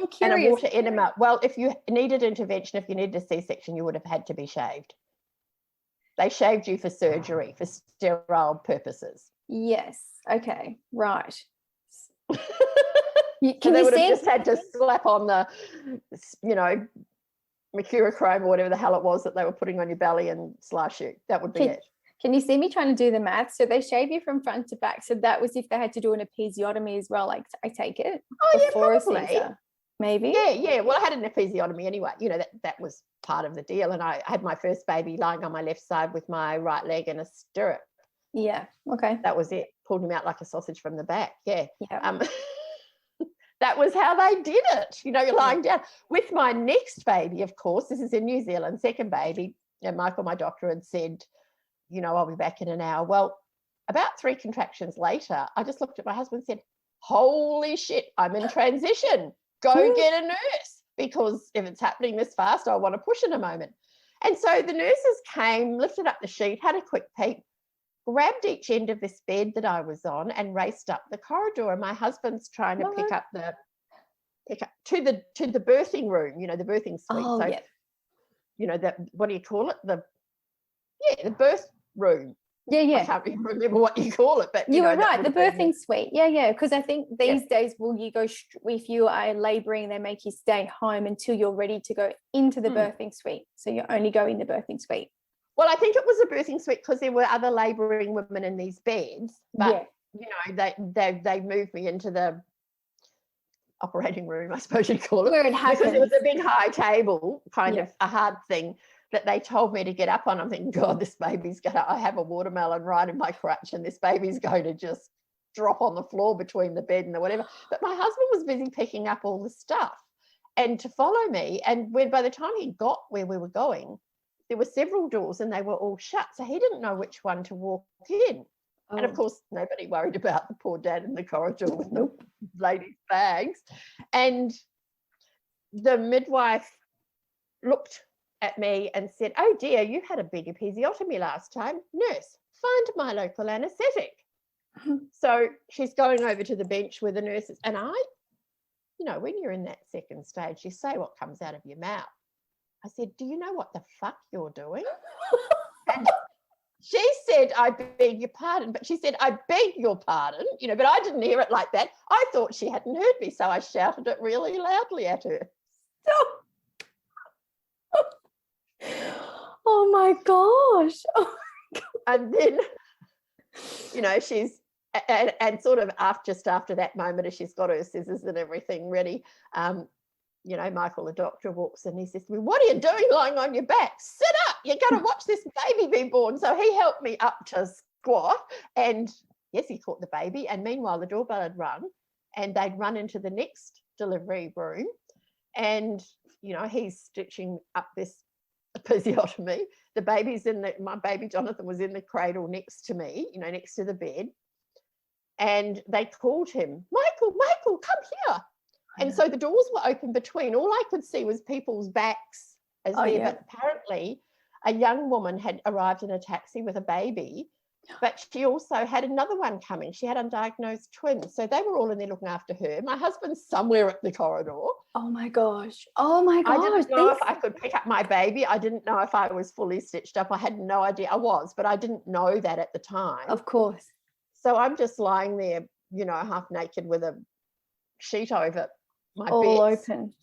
curious. And a water enema. Well, if you needed intervention, if you needed a C-section, you would have had to be shaved. They shaved you for surgery, for sterile purposes. Yes. Okay. Right. So they would have just had to slap on the, mercurochrome or whatever the hell it was that they were putting on your belly and slash you. That would be it. Can you see me trying to do the math? So they shave you from front to back. So that was if they had to do an episiotomy as well. Like, I take it. Oh, yeah, probably. Maybe. Yeah. Well, I had an episiotomy anyway. That was part of the deal. And I had my first baby lying on my left side with my right leg in a stirrup. Yeah. Okay. That was it. Pulled him out like a sausage from the back. Yeah. Yeah. That was how they did it. You're lying down. With my next baby, of course, this is in New Zealand, second baby, and Michael, my doctor, had said, I'll be back in an hour. Well, about 3 contractions later, I just looked at my husband and said, holy shit, I'm in transition. Go get a nurse, because if it's happening this fast, I want to push in a moment. And so the nurses came, lifted up the sheet, had a quick peek, grabbed each end of this bed that I was on and raced up the corridor. And my husband's trying to pick up to the birthing room, the birthing suite. Oh, so, yeah. what do you call it? The birth room. Yeah. I can't even remember what you call it, but you were right. The birthing suite. Yeah. Because I think these days, you go if you are labouring, they make you stay home until you're ready to go into the birthing suite. So you only go in the birthing suite. Well, I think it was a birthing suite because there were other labouring women in these beds, but they moved me into the operating room, I suppose you'd call it, where it happens. Because it was a big high table, kind of a hard thing that they told me to get up on. I'm thinking, God, this baby's I have a watermelon right in my crutch, and this baby's going to just drop on the floor between the bed and the whatever. But my husband was busy picking up all the stuff and to follow me. And by the time he got where we were going, there were several doors and they were all shut. So he didn't know which one to walk in. Oh. And of course, nobody worried about the poor dad in the corridor with the ladies' bags. And the midwife looked at me and said, oh dear, you had a big episiotomy last time. Nurse, find my local anaesthetic. So she's going over to the bench where the nurses, and when you're in that second stage, you say what comes out of your mouth. I said, do you know what the fuck you're doing? And she said, I beg your pardon. But she said, I beg your pardon, but I didn't hear it like that. I thought she hadn't heard me. So I shouted it really loudly at her. Oh my gosh. And then, she's, and sort of just after that moment, as she's got her scissors and everything ready, Michael, the doctor, walks in. He says to me, what are you doing lying on your back? Sit up. You're going to watch this baby be born. So he helped me up to what? And yes, he caught the baby. And meanwhile, the doorbell had rung and they'd run into the next delivery room. And, you know, he's stitching up this episiotomy. The baby's my baby Jonathan was in the cradle next to me, you know, next to the bed. And they called him, Michael, come here. And so the doors were open between. All I could see was people's backs as but apparently a young woman had arrived in a taxi with a baby, but she also had another one coming. She had undiagnosed twins. So they were all in there looking after her. My husband's somewhere at the corridor. Oh my gosh. I didn't know if I could pick up my baby. I didn't know if I was fully stitched up. I had no idea. I was, but I didn't know that at the time. Of course. So I'm just lying there, you know, half naked with a sheet over my all bits. Open.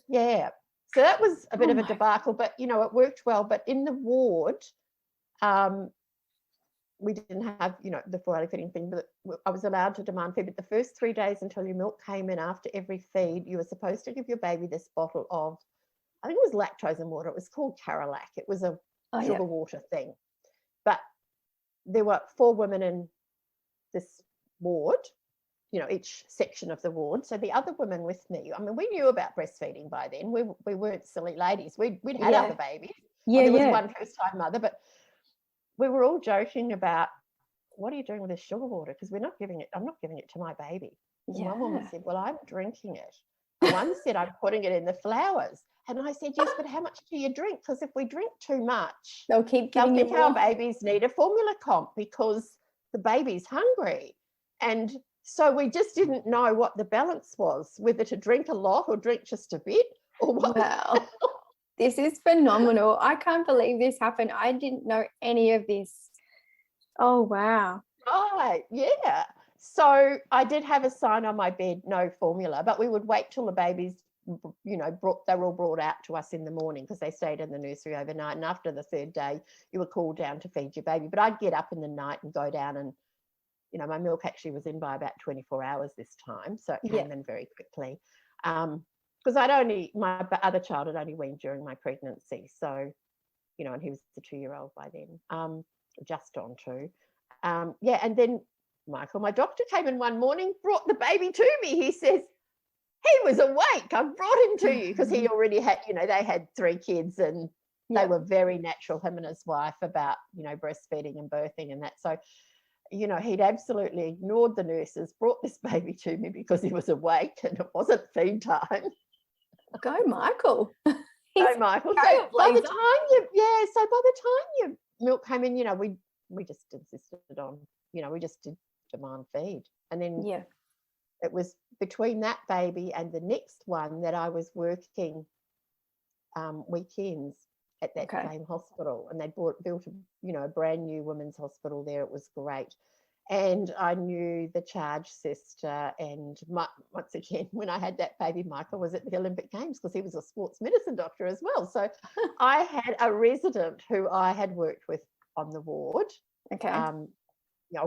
Yeah. So that was a bit of a debacle, but, you know, it worked well. But in the ward, we didn't have, you know, the formula feeding thing, but I was allowed to demand feed. But the first 3 days until your milk came in after every feed, you were supposed to give your baby this bottle of, I think it was lactose and water. It was called Carolac. It was a sugar water thing. But there were 4 women in this ward, you know, each section of the ward. So the other women with me, I mean, we knew about breastfeeding by then. We weren't silly ladies. We'd had other babies. There was one first-time mother, but we were all joking about, what are you doing with this sugar water? Because I'm not giving it to my baby. And one woman said, well, I'm drinking it. And one said, I'm putting it in the flowers. And I said, yes, but how much do you drink? Because if we drink too much, they'll think our babies need a formula comp because the baby's hungry. And so we just didn't know what the balance was, whether to drink a lot or drink just a bit or what. Wow. This is phenomenal. I can't believe this happened. I didn't know any of this. Oh, wow. Right, yeah. So I did have a sign on my bed, no formula, but we would wait till the babies, you know, they were all brought out to us in the morning because they stayed in the nursery overnight. And after the 3rd day, you were called down to feed your baby. But I'd get up in the night and go down and, you know, my milk actually was in by about 24 hours this time. So it came in very quickly. Because my other child had only weaned during my pregnancy. So, you know, and he was a 2-year-old by then, just on 2. And then Michael, my doctor, came in one morning, brought the baby to me. He says, he was awake. I brought him to you because he already had, you know, they had 3 kids and they were very natural, him and his wife, about, you know, breastfeeding and birthing and that. So, you know, he'd absolutely ignored the nurses, brought this baby to me because he was awake and it wasn't feed time. Go, Michael. Go, Michael. So by the time your milk came in, you know, we just insisted on, you know, we just did demand feed. And then it was between that baby and the next one that I was working weekends at that same hospital, and they built a brand new women's hospital there. It was great. And I knew the charge sister, and once again, when I had that baby, Michael was at the Olympic Games because he was a sports medicine doctor as well. So I had a resident who I had worked with on the ward, a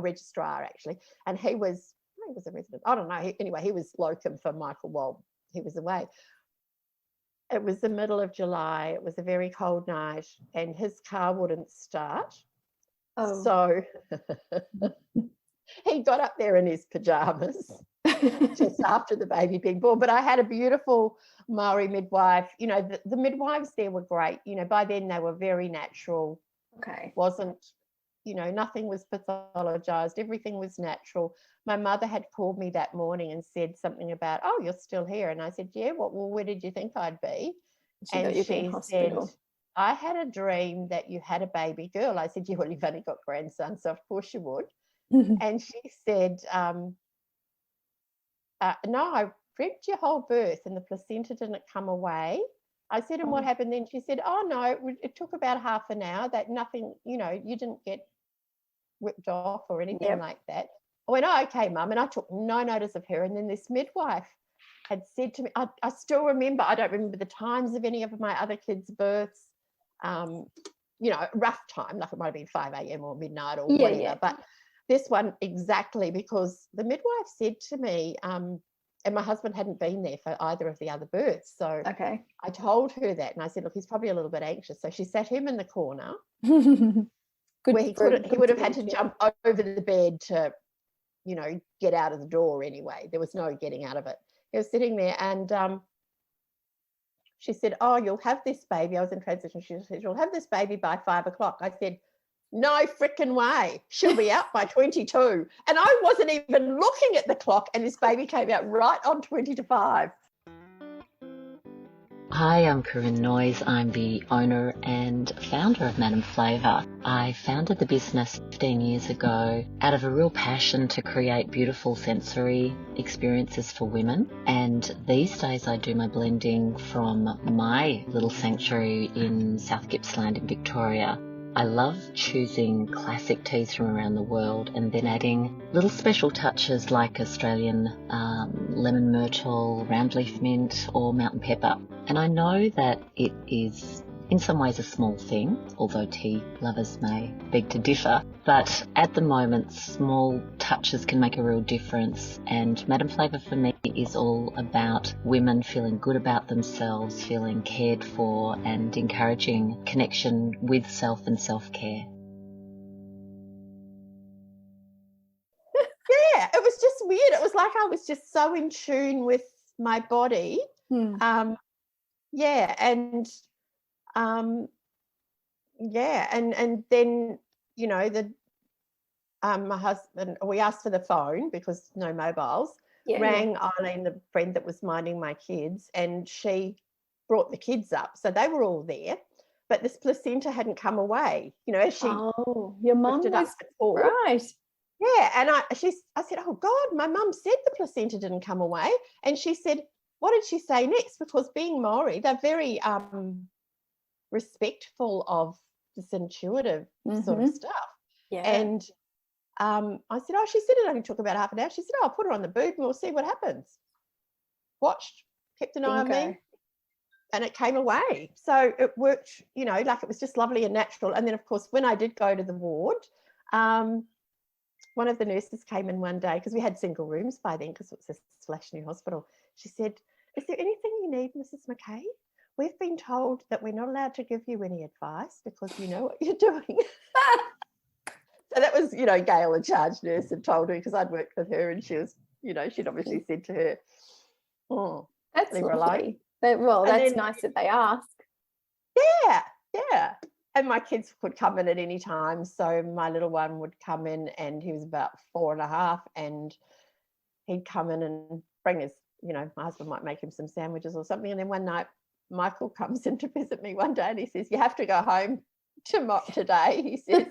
registrar actually, and he was a resident. I don't know. Anyway, he was locum for Michael while he was away. It was the middle of July. It was a very cold night, and his car wouldn't start. Oh. So he got up there in his pajamas just after the baby being born. But I had a beautiful Maori midwife. You know, the midwives there were great. You know, by then they were very natural. Okay. Wasn't, you know, nothing was pathologized. Everything was natural. My mother had called me that morning and said something about, oh, you're still here. And I said, yeah, well, where did you think I'd be? And she said, I had a dream that you had a baby girl. I said, yeah, well, you've only got grandsons, so of course you would. And she said, no, I dreamt your whole birth and the placenta didn't come away. I said, and what happened then? She said, oh, no, it took about half an hour, that nothing, you know, you didn't get whipped off or anything like that. I went, oh, okay, Mum. And I took no notice of her. And then this midwife had said to me, I still remember, I don't remember the times of any of my other kids' births, you know, rough time, like it might have been 5 a.m. or midnight or whatever. But this one exactly, because the midwife said to me, and my husband hadn't been there for either of the other births. So I told her that, and I said, look, he's probably a little bit anxious. So she sat him in the corner Good where he would have had to yeah. jump over the bed to, you know, get out of the door anyway. There was no getting out of it. He was sitting there and she said, oh, you'll have this baby. I was in transition. She said, you'll have this baby by 5 o'clock. I said, no freaking way. She'll be out by 22. And I wasn't even looking at the clock, and this baby came out right on 20 to 5. Hi, I'm Corinne Noyes. I'm the owner and founder of Madam Flavour. I founded the business 15 years ago out of a real passion to create beautiful sensory experiences for women. And these days I do my blending from my little sanctuary in South Gippsland in Victoria. I love choosing classic teas from around the world and then adding little special touches like Australian lemon myrtle, round leaf mint or mountain pepper. And I know that it is in some ways a small thing, although tea lovers may beg to differ. But at the moment, small touches can make a real difference. And Madam Flavour for me is all about women feeling good about themselves, feeling cared for, and encouraging connection with self and self-care. Yeah, it was just weird. It was like I was just so in tune with my body. And then, you know, my husband, we asked for the phone because no mobiles, rang Eileen, the friend that was minding my kids, and she brought the kids up. So they were all there, but this placenta hadn't come away, you know, as she your mum was right. Yeah, and I said, oh God, my mum said the placenta didn't come away. And she said, what did she say next? Because being Maori, they're very respectful of this intuitive sort of stuff. Yeah. And I said, oh, she said it only took about half an hour. She said, oh, I'll put her on the boob and we'll see what happens. Watched, kept an eye on me, and it came away. So it worked, you know, like it was just lovely and natural. And then, of course, when I did go to the ward, one of the nurses came in one day because we had single rooms by then because it was a splash new hospital. She said, is there anything you need, Mrs. McKay? We've been told that we're not allowed to give you any advice because you know what you're doing. So that was, you know, Gail, the charge nurse, had told her because I'd worked with her, and she was, you know, she'd obviously said to her, oh, that's leave her alone. Well, that's nice that they ask. Yeah. And my kids could come in at any time. So my little one would come in, and he was about 4.5, and he'd come in and bring his, you know, my husband might make him some sandwiches or something. And then one night, Michael comes in to visit me one day, and he says, you have to go home today. He says,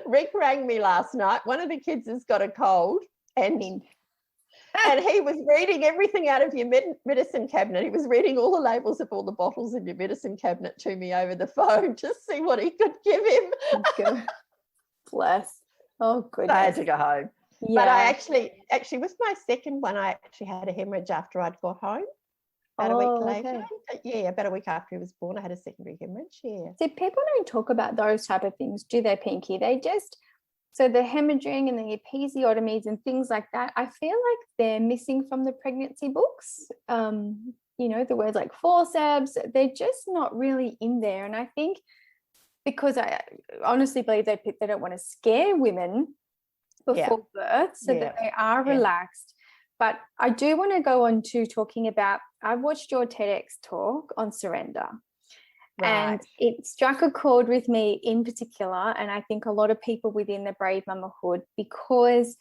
Rick rang me last night. One of the kids has got a cold, and he was reading everything out of your medicine cabinet. He was reading all the labels of all the bottles in your medicine cabinet to me over the phone to see what he could give him. Bless. Oh, goodness. So I had to go home. Yeah. But I actually with my second one, I actually had a hemorrhage after I'd got home. About a week later. Okay. Yeah, about a week after he was born, I had a secondary hemorrhage. Yeah. See, people don't talk about those type of things, do they, Pinky? They just, so the hemorrhaging and the episiotomies and things like that, I feel like they're missing from the pregnancy books. You know, the words like forceps, they're just not really in there. And I think because I honestly believe they don't want to scare women before birth so that they are relaxed. But I do want to go on to talking about, I've watched your TEDx talk on surrender. Right. And it struck a chord with me in particular, and I think a lot of people within the Bravemummahood, because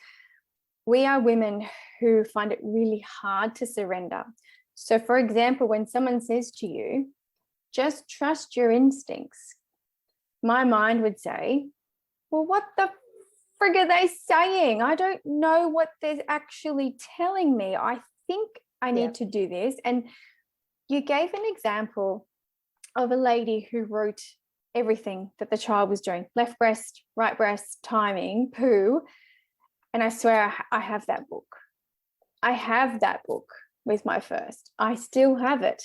we are women who find it really hard to surrender. So, for example, when someone says to you, just trust your instincts, my mind would say, well, what the frig are they saying? I don't know what they're actually telling me. I think I need to do this. And you gave an example of a lady who wrote everything that the child was doing, left breast, right breast, timing, poo. And I swear I have that book. I have that book with my first. I still have it.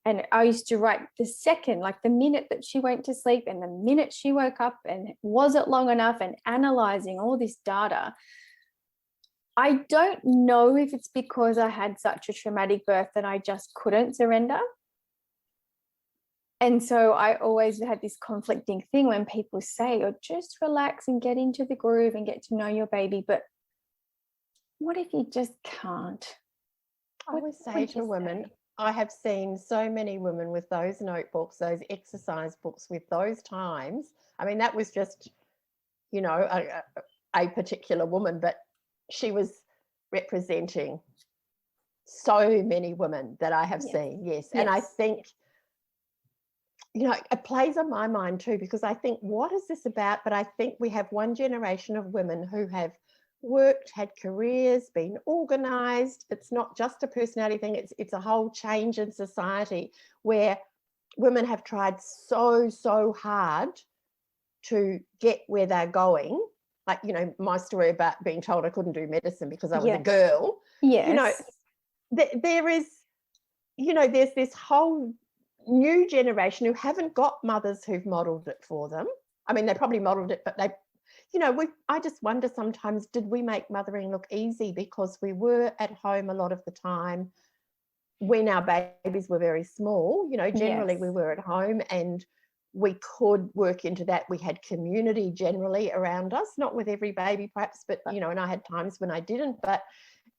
And I used to write the second, like the minute that she went to sleep and the minute she woke up, and was it long enough, and analyzing all this data. I don't know if it's because I had such a traumatic birth that I just couldn't surrender. And so I always had this conflicting thing when people say, oh, just relax and get into the groove and get to know your baby. But what if you just can't? I always say to women, I have seen so many women with those notebooks, those exercise books with those times. I mean, that was just, you know, a particular woman, but she was representing so many women that I have seen. Yes. And I think, you know, it plays on my mind too, because I think, what is this about? But I think we have one generation of women who have worked, had careers, been organized. It's not just a personality thing, it's a whole change in society where women have tried so hard to get where they're going. Like, you know, my story about being told I couldn't do medicine because I was a girl. Yes. You know, there is, you know, there's this whole new generation who haven't got mothers who've modeled it for them. I mean, they probably modeled it, but they, you know, I just wonder sometimes, did we make mothering look easy because we were at home a lot of the time when our babies were very small? You know, generally we were at home and we could work into that. We had community generally around us, not with every baby perhaps, but, you know, and I had times when I didn't, but,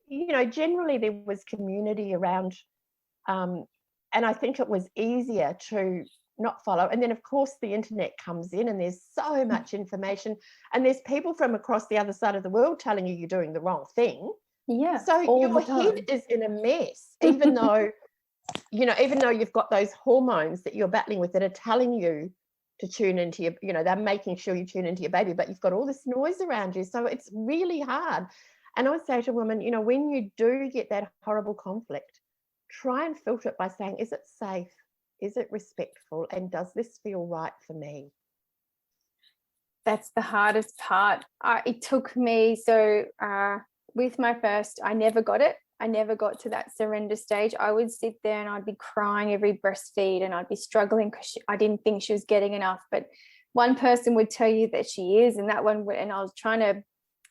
you know, generally there was community around, and I think it was easier to not follow. And then, of course, the internet comes in and there's so much information and there's people from across the other side of the world telling you you're doing the wrong thing. Yeah. So your head is in a mess, even though, you know, even though you've got those hormones that you're battling with that are telling you to tune into your, you know, they're making sure you tune into your baby, but you've got all this noise around you. So it's really hard. And I would say to women, you know, when you do get that horrible conflict, try and filter it by saying, is it safe? Is it respectful? And does this feel right for me? That's the hardest part. It took me, with my first, I never got it. I never got to that surrender stage. I would sit there and I'd be crying every breastfeed and I'd be struggling because I didn't think she was getting enough. But one person would tell you that she is, and that one would, and I was trying to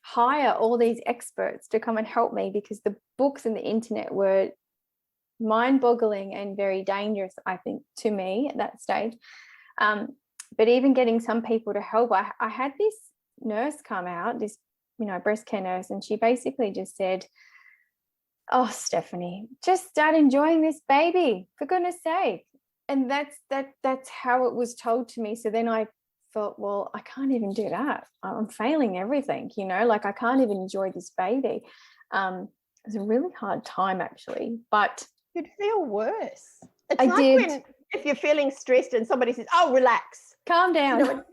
hire all these experts to come and help me because the books and the internet were mind-boggling and very dangerous, I think, to me at that stage. But even getting some people to help, I had this nurse come out, this, you know, breast care nurse, and she basically just said, oh, Stephanie, just start enjoying this baby, for goodness sake. And that's how it was told to me. So then I felt, well, I can't even do that. I'm failing everything, you know, like I can't even enjoy this baby. It's a really hard time actually, but you'd feel worse. It's I like did. when, if you're feeling stressed and somebody says, oh, relax, calm down. You know,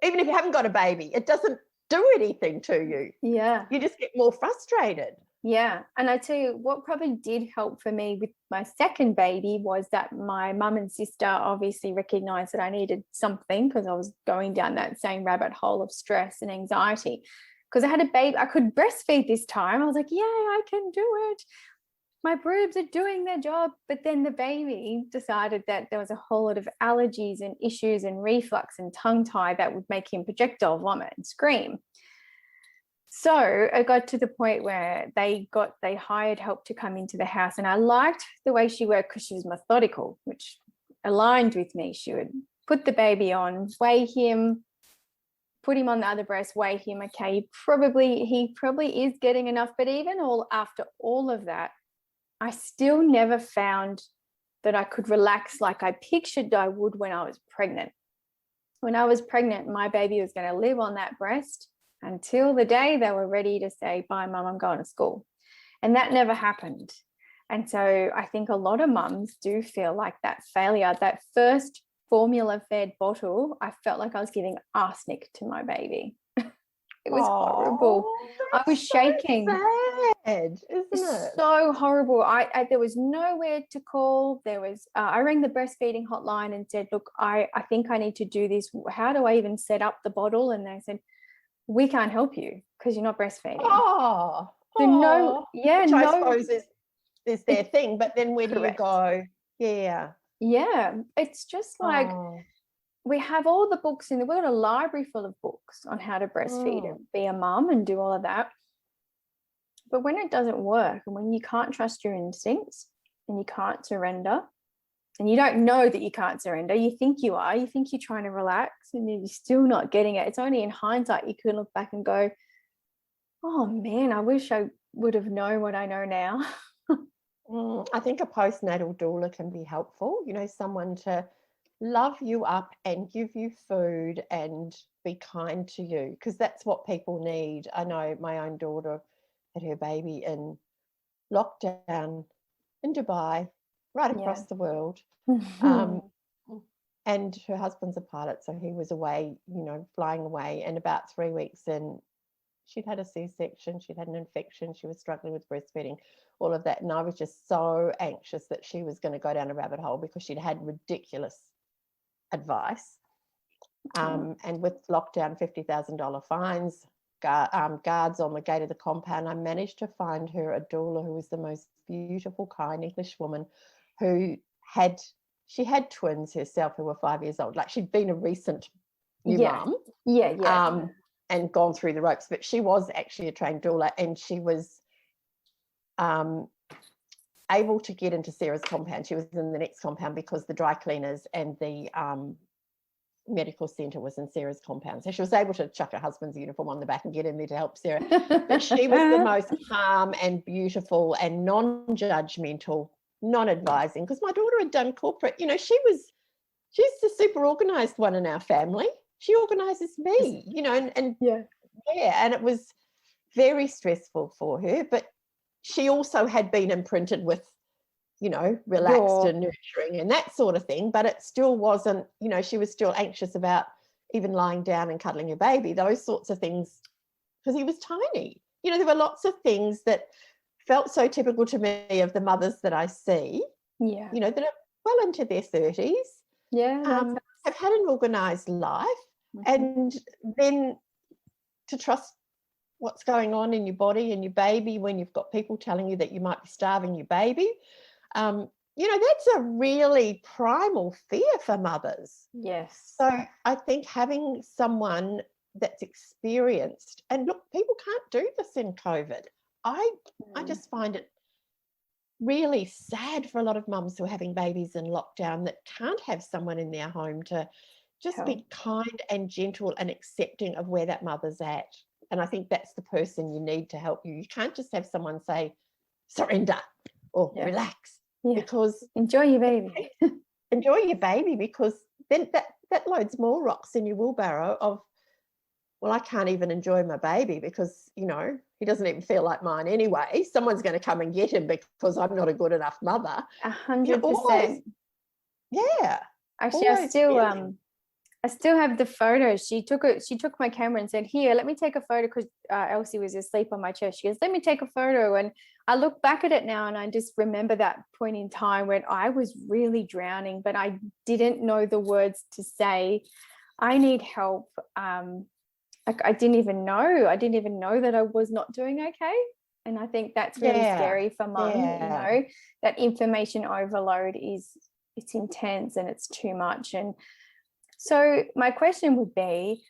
even if you haven't got a baby, it doesn't do anything to you. Yeah. You just get more frustrated. Yeah. And I tell you what probably did help for me with my second baby was that my mum and sister obviously recognized that I needed something because I was going down that same rabbit hole of stress and anxiety. Because I had a baby, I could breastfeed this time. I was like, yeah, I can do it. My boobs are doing their job. But then the baby decided that there was a whole lot of allergies and issues and reflux and tongue tie that would make him projectile vomit and scream. So I got to the point where they hired help to come into the house, and I liked the way she worked because she was methodical, which aligned with me. She would put the baby on, weigh him, put him on the other breast, weigh him. Okay, he probably is getting enough. But even after all of that, I still never found that I could relax like I pictured I would when I was pregnant. When I was pregnant, my baby was going to live on that breast until the day they were ready to say, bye, mum, I'm going to school. And that never happened. And so I think a lot of mums do feel like that failure. That first formula-fed bottle, I felt like I was giving arsenic to my baby. It was horrible. I was shaking. Sad, isn't it? So horrible. There was nowhere to call. I rang the breastfeeding hotline and said, look, I think I need to do this. How do I even set up the bottle? And they said, we can't help you because you're not breastfeeding. Which I suppose is their thing, but then where do you go? Yeah. It's just like we have all the books in the world, a library full of books on how to breastfeed and be a mum and do all of that. But when it doesn't work and when you can't trust your instincts and you can't surrender, And you don't know that you can't surrender. You think you are. You think you're trying to relax, and you're still not getting it. It's only in hindsight you can look back and go, oh, man, I wish I would have known what I know now. I think a postnatal doula can be helpful, someone to love you up and give you food and be kind to you, because that's what people need. I know my own daughter had her baby in lockdown in Dubai, right across the world. And her husband's a pilot, so he was away, flying away. And about 3 weeks in, she'd had a C-section, she'd had an infection, she was struggling with breastfeeding, all of that. And I was just so anxious that she was going to go down a rabbit hole because she'd had ridiculous advice. And with lockdown, $50,000 fines, guards on the gate of the compound, I managed to find her a doula who was the most beautiful, kind English woman who had twins herself who were 5 years old. Like, she'd been a recent new mum. And gone through the ropes, but she was actually a trained doula, and she was able to get into Sarah's compound. She was in the next compound because the dry cleaners and the medical centre was in Sarah's compound. So she was able to chuck her husband's uniform on the back and get in there to help Sarah. But she was the most calm and beautiful and non-judgmental, non-advising, because my daughter had done corporate. She's the super organised one in our family. She organises me, and it was very stressful for her. But she also had been imprinted with, relaxed and nurturing and that sort of thing. But it still wasn't, she was still anxious about even lying down and cuddling her baby, those sorts of things, because he was tiny. There were lots of things that felt so typical to me of the mothers that I see, that are well into their 30s. Have had an organised life, and then to trust what's going on in your body and your baby when you've got people telling you that you might be starving your baby. That's a really primal fear for mothers. Yes. So I think having someone that's experienced, and look, people can't do this in COVID. I just find it really sad for a lot of mums who are having babies in lockdown that can't have someone in their home to just be kind and gentle and accepting of where that mother's at. And I think that's the person you need to help you. You can't just have someone say, surrender or relax, because enjoy your baby. Enjoy your baby, because then that loads more rocks in your wheelbarrow of, well, I can't even enjoy my baby because, he doesn't even feel like mine anyway. Someone's going to come and get him because I'm not a good enough mother. 100%. Yeah. Actually, I still have the photos. She took my camera and said, here, let me take a photo, because Elsie was asleep on my chest. She goes, let me take a photo. And I look back at it now and I just remember that point in time when I was really drowning, but I didn't know the words to say, I need help. I didn't even know that I was not doing okay. And I think that's really scary for mum. That information overload it's intense and it's too much. And so my question would be,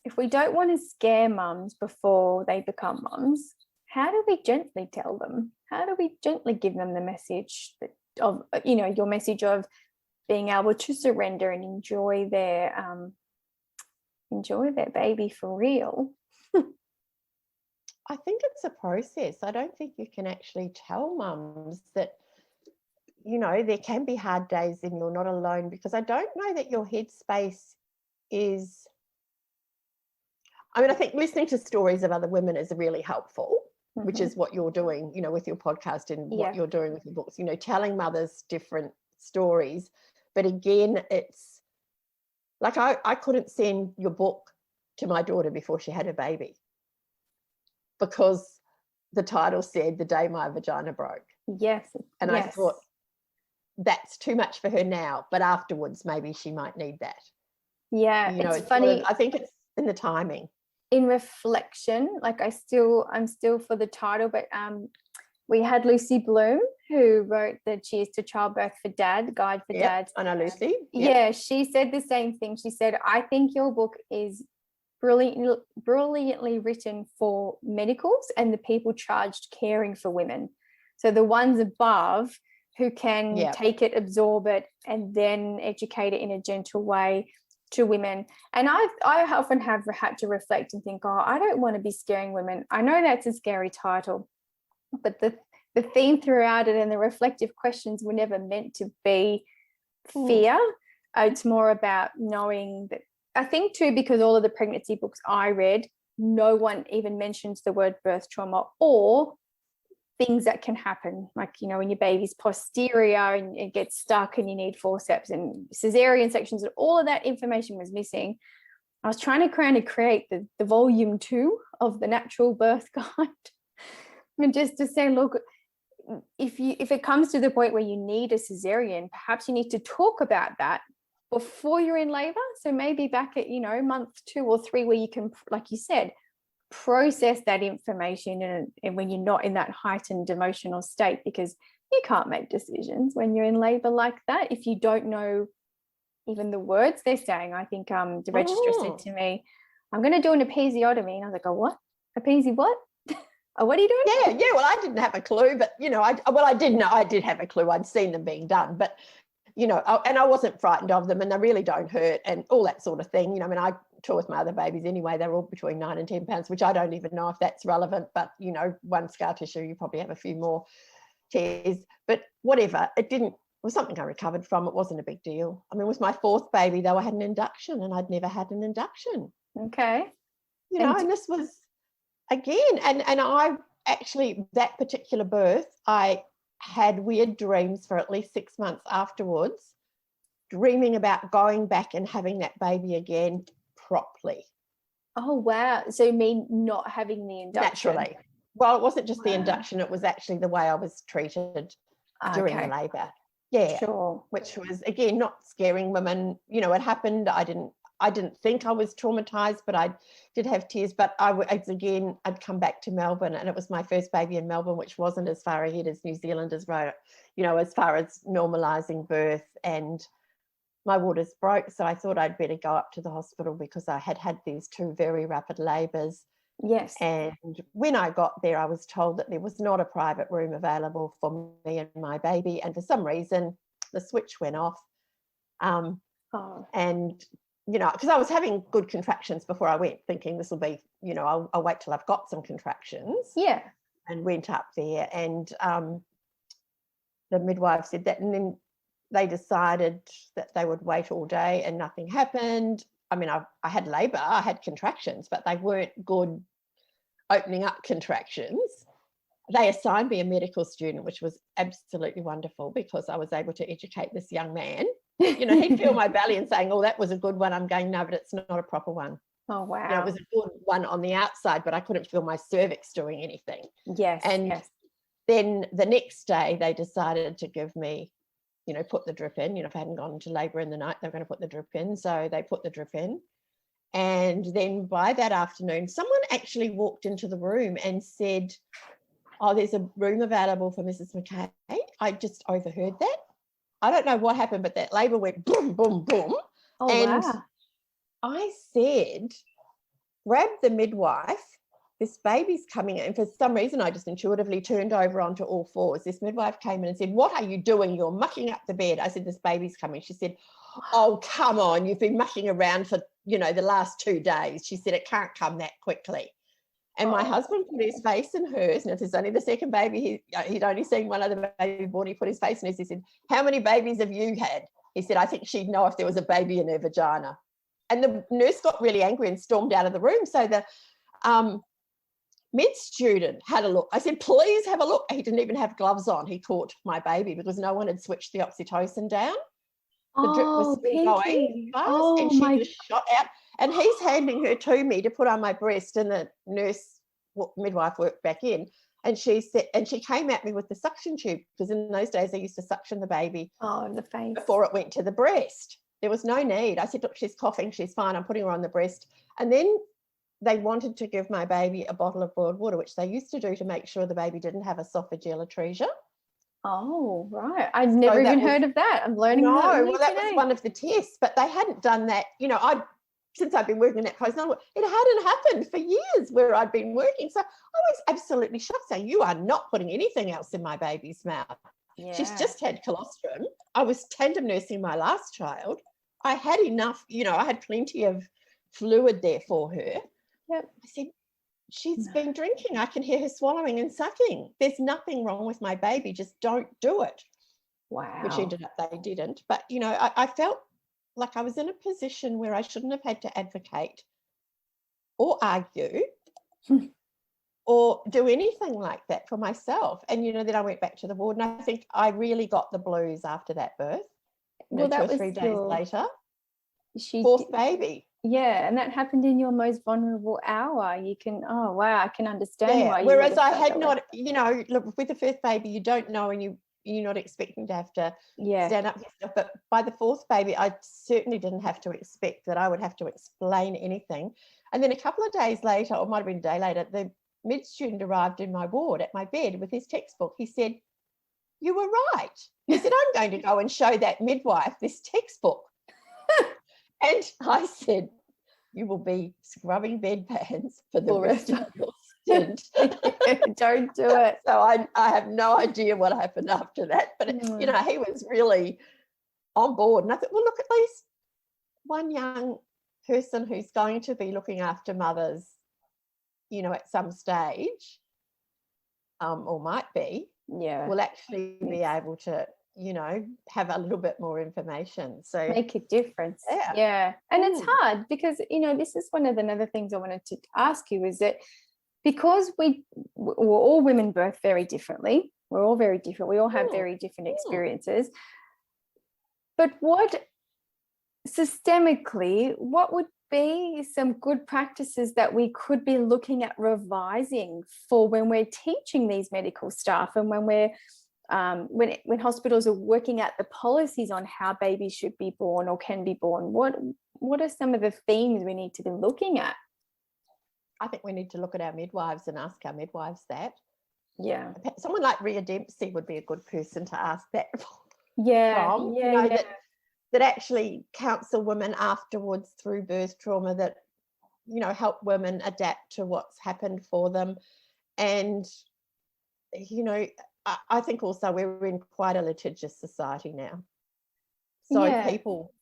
if we don't want to scare mums before they become mums, how do we gently tell them? How do we gently give them the message of, your message of being able to surrender and enjoy their baby for real? I think it's a process. I don't think you can actually tell mums that, there can be hard days and you're not alone, because I don't know that your headspace is, I think listening to stories of other women is really helpful, which is what you're doing, with your podcast and what you're doing with your books, telling mothers different stories. But again, it's like I couldn't send your book to my daughter before she had a baby, because the title said The Day My Vagina Broke. Yes. And I thought, that's too much for her now, but afterwards maybe she might need that. Yeah, it's funny. I think it's in the timing. In reflection, like I'm still for the title, but we had Lucy Bloom, who wrote the Cheers to Childbirth for Dad, Guide for Dads. I know Lucy. Yeah, she said the same thing. She said, I think your book is brilliantly written for medicals and the people charged caring for women. So the ones above who can take it, absorb it, and then educate it in a gentle way to women. And I often have had to reflect and think, oh, I don't want to be scaring women. I know that's a scary title, but the theme throughout it and the reflective questions were never meant to be fear. It's more about knowing that. I think too, because all of the pregnancy books I read, no one even mentions the word birth trauma or things that can happen, like, you know, when your baby's posterior and it gets stuck and you need forceps and cesarean sections, and all of that information was missing. I was trying to kind of create the volume 2 of the natural birth guide. And just to say, look, if it comes to the point where you need a cesarean, perhaps you need to talk about that before you're in labor. So maybe back at, you know, month 2 or 3, where you can, like you said, process that information and when you're not in that heightened emotional state, because you can't make decisions when you're in labor like that if you don't know even the words they're saying. I think the registrar said to me, I'm going to do an episiotomy, and I was like, oh, what? Episio what? Oh, what are you doing? Yeah, well, I didn't have a clue, but, you know, I did know, I did have a clue. I'd seen them being done, but, you know, and I wasn't frightened of them, and they really don't hurt and all that sort of thing. You know, I mean, I tour with my other babies anyway. They're all between 9 and 10 pounds, which I don't even know if that's relevant, but, you know, one scar tissue, you probably have a few more tears, but whatever. It was something I recovered from. It wasn't a big deal. I mean, with my 4th baby, though, I had an induction, and I'd never had an induction. Okay. You know, and this was, again, and I actually, that particular birth, I had weird dreams for at least 6 months afterwards, dreaming about going back and having that baby again properly. Oh, wow. So you mean not having the induction? Naturally. Well, it wasn't just the induction, it was actually the way I was treated during the labour. Yeah. Sure. Which was, again, not scaring women. You know, it happened. I didn't think I was traumatised, but I did have tears. But I'd come back to Melbourne, and it was my first baby in Melbourne, which wasn't as far ahead as New Zealand is, right, you know, as far as normalising birth, and my waters broke. So I thought I'd better go up to the hospital because I had had these 2 very rapid labours. Yes. And when I got there, I was told that there was not a private room available for me and my baby. And for some reason, the switch went off. And, you know, because I was having good contractions before I went, thinking this will be, you know, I'll wait till I've got some contractions. Yeah. And went up there, and the midwife said that, and then they decided that they would wait all day, and nothing happened. I mean, I had labour, I had contractions, but they weren't good opening up contractions. They assigned me a medical student, which was absolutely wonderful, because I was able to educate this young man. You know, he'd feel my belly and saying, oh, that was a good one. I'm going, no, but it's not a proper one. Oh, wow. You know, it was a good one on the outside, but I couldn't feel my cervix doing anything. Yes. And then the next day they decided to give me, you know, put the drip in. You know, if I hadn't gone into labour in the night, they were going to put the drip in. So they put the drip in. And then by that afternoon, someone actually walked into the room and said, oh, there's a room available for Mrs. McKay. I just overheard that. I don't know what happened, but that labour went boom, boom, boom. Oh, and wow. I said, grab the midwife. This baby's coming in. For some reason, I just intuitively turned over onto all fours. This midwife came in and said, what are you doing? You're mucking up the bed. I said, this baby's coming. She said, oh, come on. You've been mucking around for, you know, the last 2 days. She said, it can't come that quickly. And my husband put his face in hers. And if it's only the second baby, he'd only seen one other baby born. He put his face in hers. He said, how many babies have you had? He said, I think she'd know if there was a baby in her vagina. And the nurse got really angry and stormed out of the room. So the med student had a look. I said, please have a look. He didn't even have gloves on. He caught my baby because no one had switched the oxytocin down. The drip was still going fast, and she just shot out. And he's handing her to me to put on my breast, and the nurse, midwife, worked back in, and she said, and she came at me with the suction tube, because in those days they used to suction the baby in the face before it went to the breast. There was no need. I said, look, she's coughing, she's fine. I'm putting her on the breast. And then they wanted to give my baby a bottle of boiled water, which they used to do to make sure the baby didn't have esophageal atresia. Oh, right. I've never even heard of that. I'm learning that. No, well, that was one of the tests, but they hadn't done that. You know, since I've been working in that postnatal, it hadn't happened for years where I'd been working. So I was absolutely shocked, saying, you are not putting anything else in my baby's mouth. She's just had colostrum. I was tandem nursing my last child. I had enough, I had plenty of fluid there for her. Yep. I said, she's been drinking. I can hear her swallowing and sucking. There's nothing wrong with my baby. Just don't do it. Wow. Which ended up they didn't. But, I felt like I was in a position where I shouldn't have had to advocate or argue or do anything like that for myself. And, then I went back to the ward, and I think I really got the blues after that birth. Well, 2 or 3 days later, fourth baby. Yeah, and that happened in your most vulnerable hour. You can, oh, wow, I can understand why. Whereas I had not, look, with the first baby, you don't know, and you're not expecting to have to stand up for yourself. But by the fourth baby, I certainly didn't have to expect that I would have to explain anything. And then a couple of days later, or it might have been a day later, the mid student arrived in my ward at my bed with his textbook. He said, "You were right." He said, "I'm going to go and show that midwife this textbook." And I said, "You will be scrubbing bedpans for the rest of your stint." Don't do it. So I have no idea what happened after that. But, he was really on board. And I thought, well, look, at least one young person who's going to be looking after mothers, at some stage, or might be, will actually be able to, have a little bit more information. So make a difference. Yeah. And it's hard because, this is one of the other things I wanted to ask you, is that because we're all women birth very differently. We're all very different. We all have very different experiences. But what systemically, what would be some good practices that we could be looking at revising for when we're teaching these medical staff, and when we're when hospitals are working out the policies on how babies should be born or can be born? What are some of the themes we need to be looking at? I think we need to look at our midwives and ask our midwives that. Yeah. Someone like Rhea Dempsey would be a good person to ask that from. That actually counsel women afterwards through birth trauma, that, help women adapt to what's happened for them. And, I think also we're in quite a litigious society now. So people,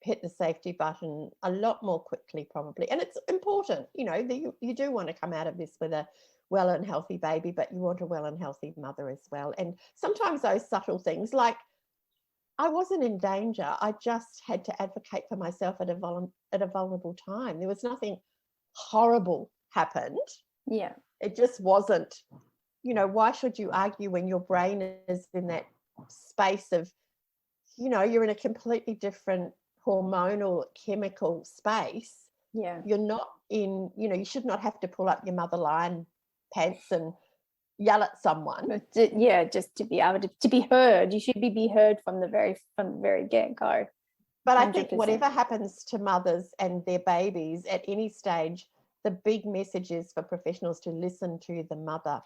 hit the safety button a lot more quickly probably. And it's important, you do want to come out of this with a well and healthy baby, but you want a well and healthy mother as well. And sometimes those subtle things, like I wasn't in danger. I just had to advocate for myself at a vulnerable time. There was nothing horrible happened. Yeah. It just wasn't, why should you argue when your brain is in that space of, you're in a completely different hormonal chemical space. Yeah. You're not in, you should not have to pull up your mother lion pants and yell at someone. Just to be able to be heard. You should be heard from the very get-go. But 100%. I think whatever happens to mothers and their babies at any stage, the big message is for professionals to listen to the mother,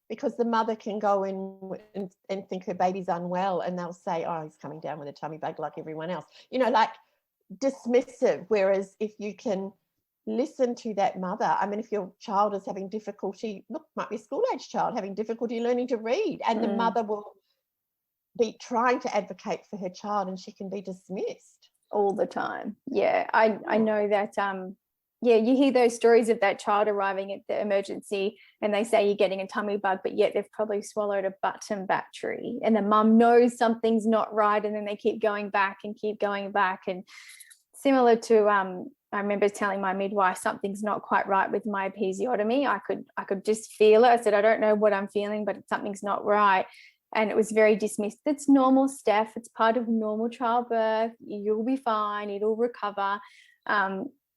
because the mother can go in and think her baby's unwell, and they'll say, "Oh, he's coming down with a tummy bug like everyone else," like dismissive. Whereas if you can listen to that mother, I mean, if your child is having difficulty, might be a school-age child having difficulty learning to read, and the mother will be trying to advocate for her child, and she can be dismissed all the time. I know that you hear those stories of that child arriving at the emergency and they say you're getting a tummy bug, but yet they've probably swallowed a button battery, and the mum knows something's not right, and then they keep going back. And similar to I remember telling my midwife something's not quite right with my episiotomy. I could just feel it. I said, "I don't know what I'm feeling, but something's not right." And it was very dismissed. "It's normal, Steph. It's part of normal childbirth. You'll be fine. It'll recover."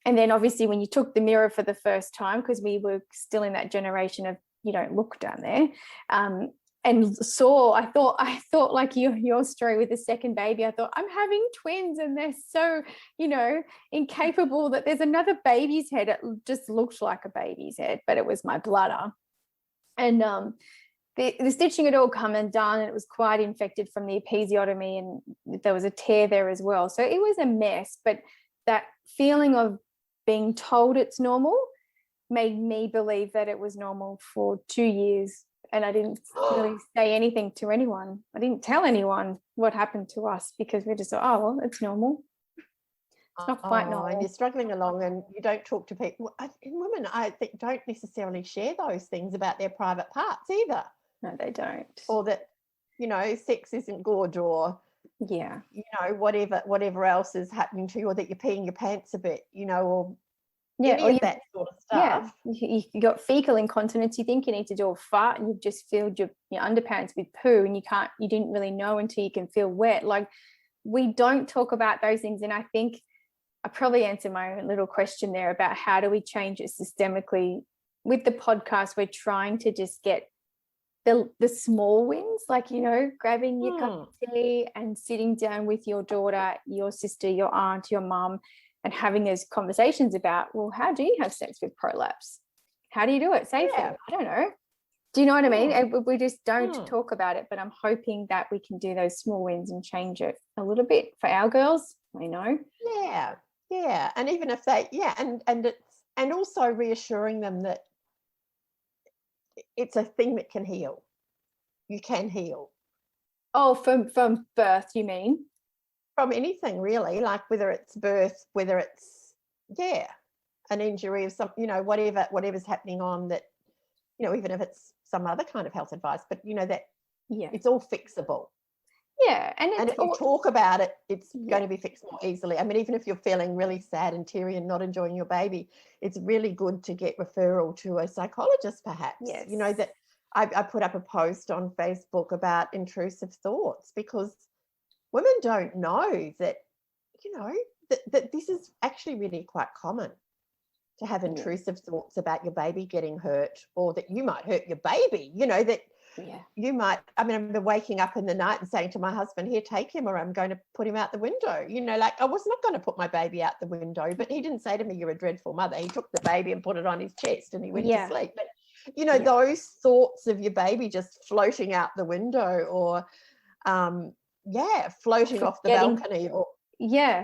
And then obviously when you took the mirror for the first time, because we were still in that generation of you don't look down there, and I thought like your story with the second baby, I thought, I'm having twins and they're so, incapable, that there's another baby's head. It just looked like a baby's head, but it was my bladder. And the stitching had all come undone, and it was quite infected from the episiotomy, and there was a tear there as well. So it was a mess, but that feeling of being told it's normal made me believe that it was normal for 2 years. and I didn't really say anything to anyone. I didn't tell anyone what happened to us because we just thought, oh, well, it's normal. It's not quite normal. And you're struggling along and you don't talk to people. In women, I think, don't necessarily share those things about their private parts either. No, they don't. Or that, you know, sex isn't good, or, yeah, you know, whatever else is happening to you, or that you're peeing your pants a bit, you know, or any of that sort of stuff. Yeah, you got fecal incontinence. You think you need to do a fart, and you've just filled your underpants with poo, and you didn't really know until you can feel wet. Like, we don't talk about those things, and I think I probably answered my own little question there about how do we change it systemically. With the podcast, we're trying to just get the small wins, like, you know, grabbing your cup of tea and sitting down with your daughter, your sister, your aunt, your mum, and having those conversations about, well, how do you have sex with prolapse? How do you do it safely? I don't know. Do you know what I mean? And we just don't talk about it, but I'm hoping that we can do those small wins and change it a little bit for our girls. I know. Yeah. And even if they, and also reassuring them that it's a thing that can heal. You can heal. Oh, from birth, you mean? From anything really, like whether it's birth, whether it's an injury of some, you know, whatever's happening on that, you know, even if it's some other kind of health advice, but you know that it's all fixable. Yeah, and if you talk about it, it's going to be fixed more easily. I mean, even if you're feeling really sad and teary and not enjoying your baby, it's really good to get referral to a psychologist, perhaps. Yes. You know, that I put up a post on Facebook about intrusive thoughts, because women don't know that, you know, that this is actually really quite common, to have intrusive thoughts about your baby getting hurt, or that you might hurt your baby, you know, that you might, I mean, I remember waking up in the night and saying to my husband, here, take him, or I'm going to put him out the window. You know, like, I was not going to put my baby out the window, but he didn't say to me, you're a dreadful mother. He took the baby and put it on his chest and he went to sleep. But, you know, those thoughts of your baby just floating out the window, or, floating off the balcony, or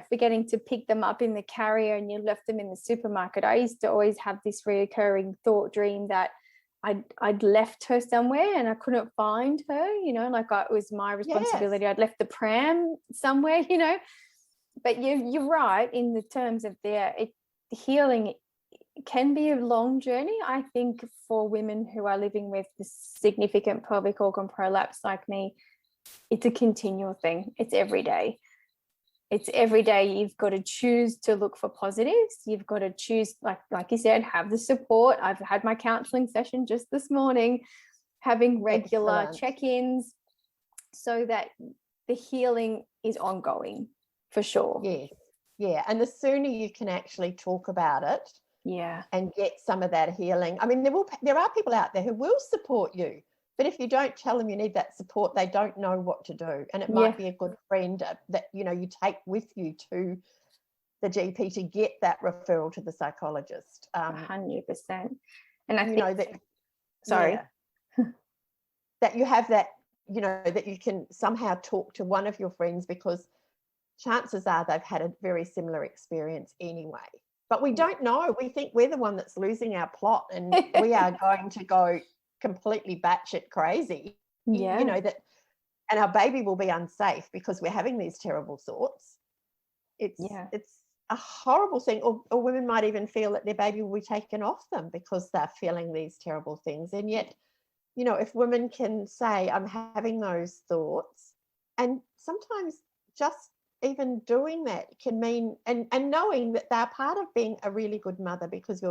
forgetting to pick them up in the carrier and you left them in the supermarket. I used to always have this reoccurring thought dream that I'd left her somewhere and I couldn't find her, you know, like it was my responsibility. I'd left the pram somewhere, you know. But you're right in the terms of healing can be a long journey. I think for women who are living with this significant pelvic organ prolapse like me, it's a continual thing. It's every day. It's every day. You've got to choose to look for positives. You've got to choose, like you said, have the support. I've had my counselling session just this morning, having regular check-ins so that the healing is ongoing, for sure. Yeah. And the sooner you can actually talk about it and get some of that healing. I mean, there are people out there who will support you, but if you don't tell them you need that support, they don't know what to do. And it might be a good friend that, you know, you take with you to the GP to get that referral to the psychologist. 100%. And I think, that you have that, you know, that you can somehow talk to one of your friends, because chances are they've had a very similar experience anyway. But we don't know. We think we're the one that's losing our plot, and we are going to go completely batshit crazy, you know, that, and our baby will be unsafe because we're having these terrible thoughts. It's a horrible thing. Or women might even feel that their baby will be taken off them because they're feeling these terrible things. And yet, you know, if women can say, I'm having those thoughts, and sometimes just even doing that can mean, and knowing that they're part of being a really good mother, because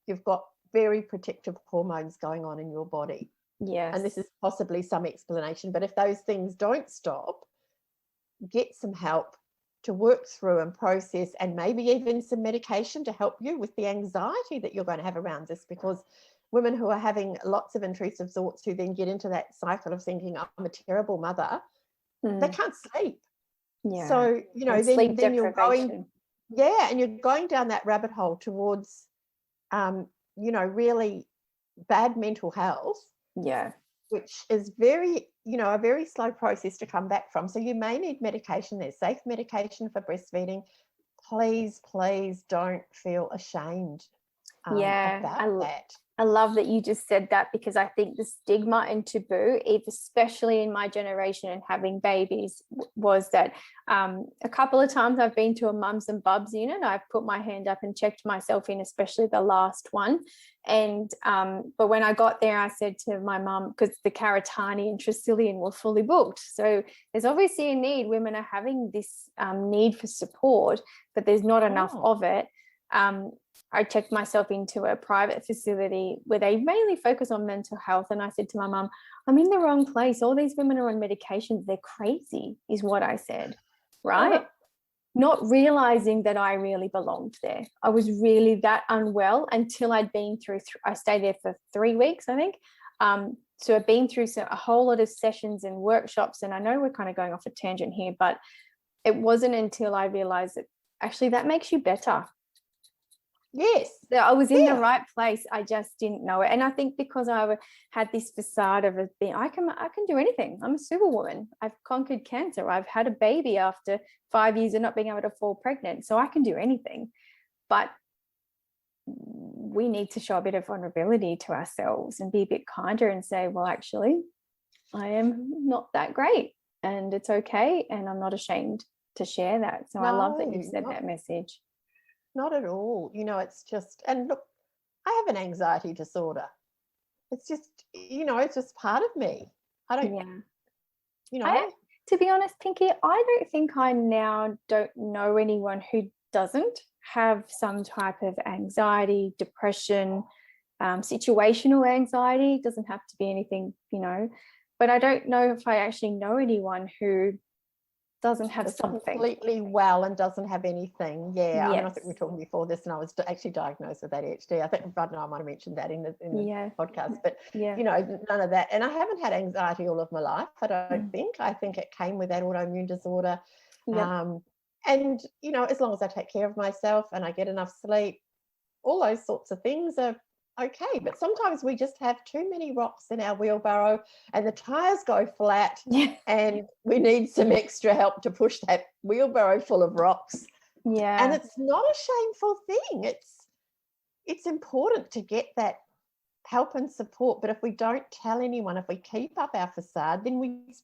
you've got very protective hormones going on in your body. Yes. And this is possibly some explanation, but if those things don't stop, get some help to work through and process, and maybe even some medication to help you with the anxiety that you're going to have around this, because women who are having lots of intrusive thoughts, who then get into that cycle of thinking, I'm a terrible mother, they can't sleep. Yeah. So, you know, then you're going, and you're going down that rabbit hole towards, you know, really bad mental health. Yeah. Which is very, you know, a very slow process to come back from. So you may need medication. There's safe medication for breastfeeding. Please don't feel ashamed about that. I love that you just said that, because I think the stigma and taboo, especially in my generation and having babies, was that a couple of times I've been to a mums and bubs unit, I've put my hand up and checked myself in, especially the last one. And but when I got there, I said to my mum, because the Caratani and Tresillian were fully booked, so there's obviously a need. Women are having this need for support, but there's not enough of it. I checked myself into a private facility where they mainly focus on mental health. And I said to my mum, I'm in the wrong place. All these women are on medications. They're crazy, is what I said, right? Not realizing that I really belonged there. I was really that unwell until I'd been through, I stayed there for 3 weeks, I think. So I've been through a whole lot of sessions and workshops. And I know we're kind of going off a tangent here, but it wasn't until I realized that actually that makes you better. Yes. So I was in the right place. I just didn't know it. And I think because I had this facade of it being, I can do anything. I'm a superwoman. I've conquered cancer. I've had a baby after 5 years of not being able to fall pregnant. So I can do anything. But we need to show a bit of vulnerability to ourselves and be a bit kinder and say, well, actually, I am not that great and it's okay. And I'm not ashamed to share that. So I love that you said that message. Not at all. It's just, and look, I have an anxiety disorder. It's just, it's just part of me. I don't, to be honest, Pinky, I don't think I now don't know anyone who doesn't have some type of anxiety, depression, situational anxiety. It doesn't have to be anything, but I don't know if I actually know anyone who doesn't have something completely well and doesn't have anything. Yes. I mean, I think we were talking before this, and I was actually diagnosed with ADHD. I think Brad and I might have mentioned that in the podcast, but none of that. And I haven't had anxiety all of my life. I don't think. I think it came with that autoimmune disorder. And as long as I take care of myself and I get enough sleep, all those sorts of things are okay. But sometimes we just have too many rocks in our wheelbarrow and the tires go flat and we need some extra help to push that wheelbarrow full of rocks. And it's not a shameful thing. It's important to get that help and support. But if we don't tell anyone, if we keep up our facade, then we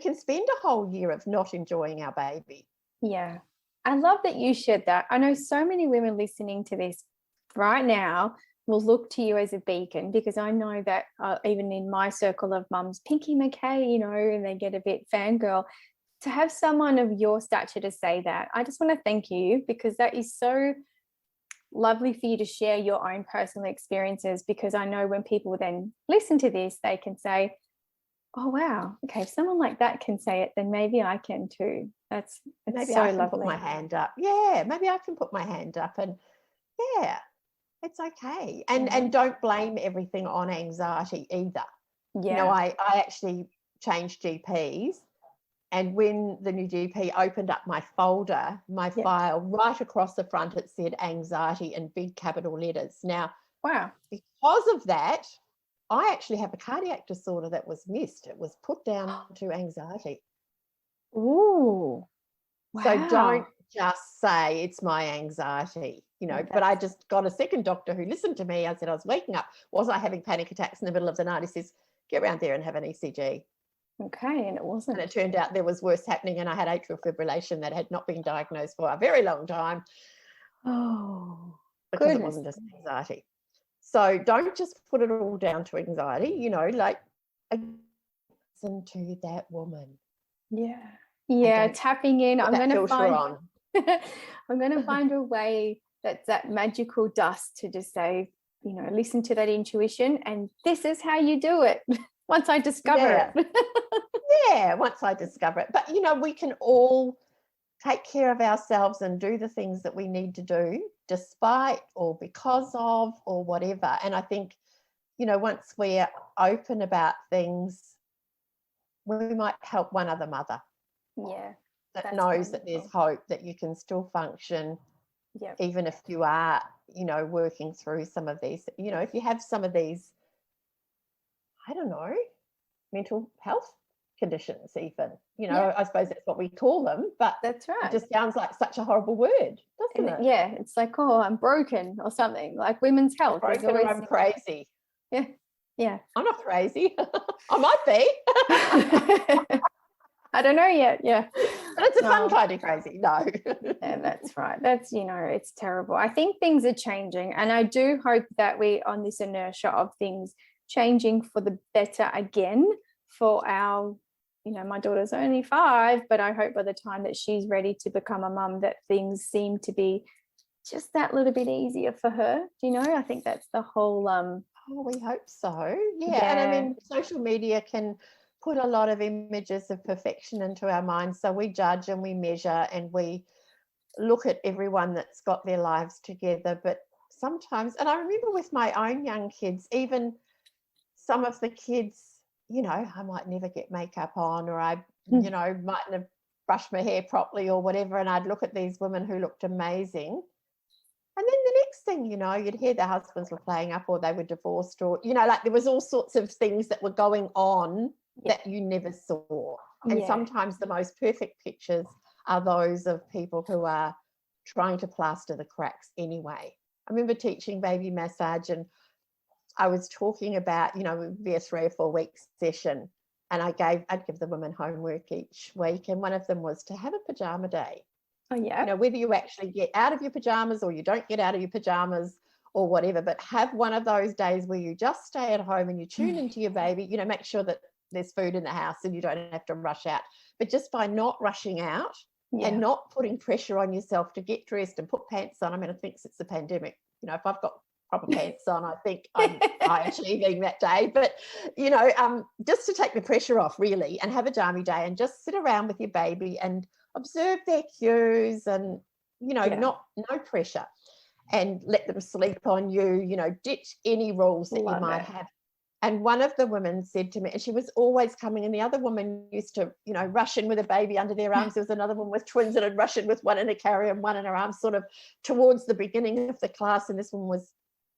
can spend a whole year of not enjoying our baby. I love that you shared that. I know so many women listening to this right now will look to you as a beacon, because I know that even in my circle of mums, Pinky McKay, and they get a bit fangirl. To have someone of your stature to say that, I just want to thank you, because that is so lovely for you to share your own personal experiences, because I know when people then listen to this, they can say, oh, wow, okay, if someone like that can say it, then maybe I can too. It's maybe so I can lovely. put my hand up. Yeah, maybe I can put my hand up and it's okay. And don't blame everything on anxiety either. I actually changed GPs, and when the new GP opened up my folder, my file, right across the front, it said anxiety in big capital letters. Now, because of that, I actually have a cardiac disorder that was missed. It was put down to anxiety. Ooh. Wow. So don't just say it's my anxiety, but I just got a second doctor who listened to me. I said I was waking up. Was I having panic attacks in the middle of the night? He says, get around there and have an ECG. Okay, and it wasn't. And it turned out there was worse happening, and I had atrial fibrillation that had not been diagnosed for a very long time. Oh, because it wasn't just anxiety. So don't just put it all down to anxiety, listen to that woman. Tapping in. I'm going to find I'm going to on. find a way that's that magical dust to just say, listen to that intuition, and this is how you do it. Once I discover it. Once I discover it. But we can all take care of ourselves and do the things that we need to do despite or because of or whatever. And I think once we're open about things, we might help one other mother that knows that there's hope, that you can still function even if you are working through some of these, if you have some of these, I don't know, mental health conditions even, I suppose that's what we call them, but that's right. It just sounds like such a horrible word, doesn't it? Yeah, it's like, oh, I'm broken or something, like women's health. I'm broken, or I'm crazy. Yeah. I'm not crazy. I might be. I don't know yet. Yeah. But it's a fun kind of crazy. No. Yeah, that's right. That's, it's terrible. I think things are changing, and I do hope that we on this inertia of things changing for the better again for our, my daughter's only 5, but I hope by the time that she's ready to become a mum that things seem to be just that little bit easier for her. I think that's the whole we hope so. Yeah. And I mean, social media can put a lot of images of perfection into our minds, so we judge and we measure and we look at everyone that's got their lives together. But sometimes, and I remember with my own young kids, even some of the kids, I might never get makeup on, or I mightn't have brushed my hair properly or whatever, and I'd look at these women who looked amazing, and then the next thing you'd hear their husbands were playing up, or they were divorced, or like there was all sorts of things that were going on that you never saw. And sometimes the most perfect pictures are those of people who are trying to plaster the cracks anyway. I remember teaching baby massage, and I was talking about, it would be a 3 or 4 week session, and I'd give the women homework each week, and one of them was to have a pajama day. Oh yeah. Whether you actually get out of your pajamas or you don't get out of your pajamas or whatever, but have one of those days where you just stay at home and you tune into your baby, make sure that there's food in the house and you don't have to rush out. But just by not rushing out and not putting pressure on yourself to get dressed and put pants on. I mean, I think since the pandemic, if I've got proper pants on, I think I'm high achieving that day. But, just to take the pressure off really, and have a jammy day and just sit around with your baby and observe their cues and, no pressure, and let them sleep on you, ditch any rules that you might have. And one of the women said to me, and she was always coming, and the other woman used to, rush in with a baby under their arms. There was another one with twins that had rushed in with one in a carrier and one in her arms, sort of towards the beginning of the class. And this one was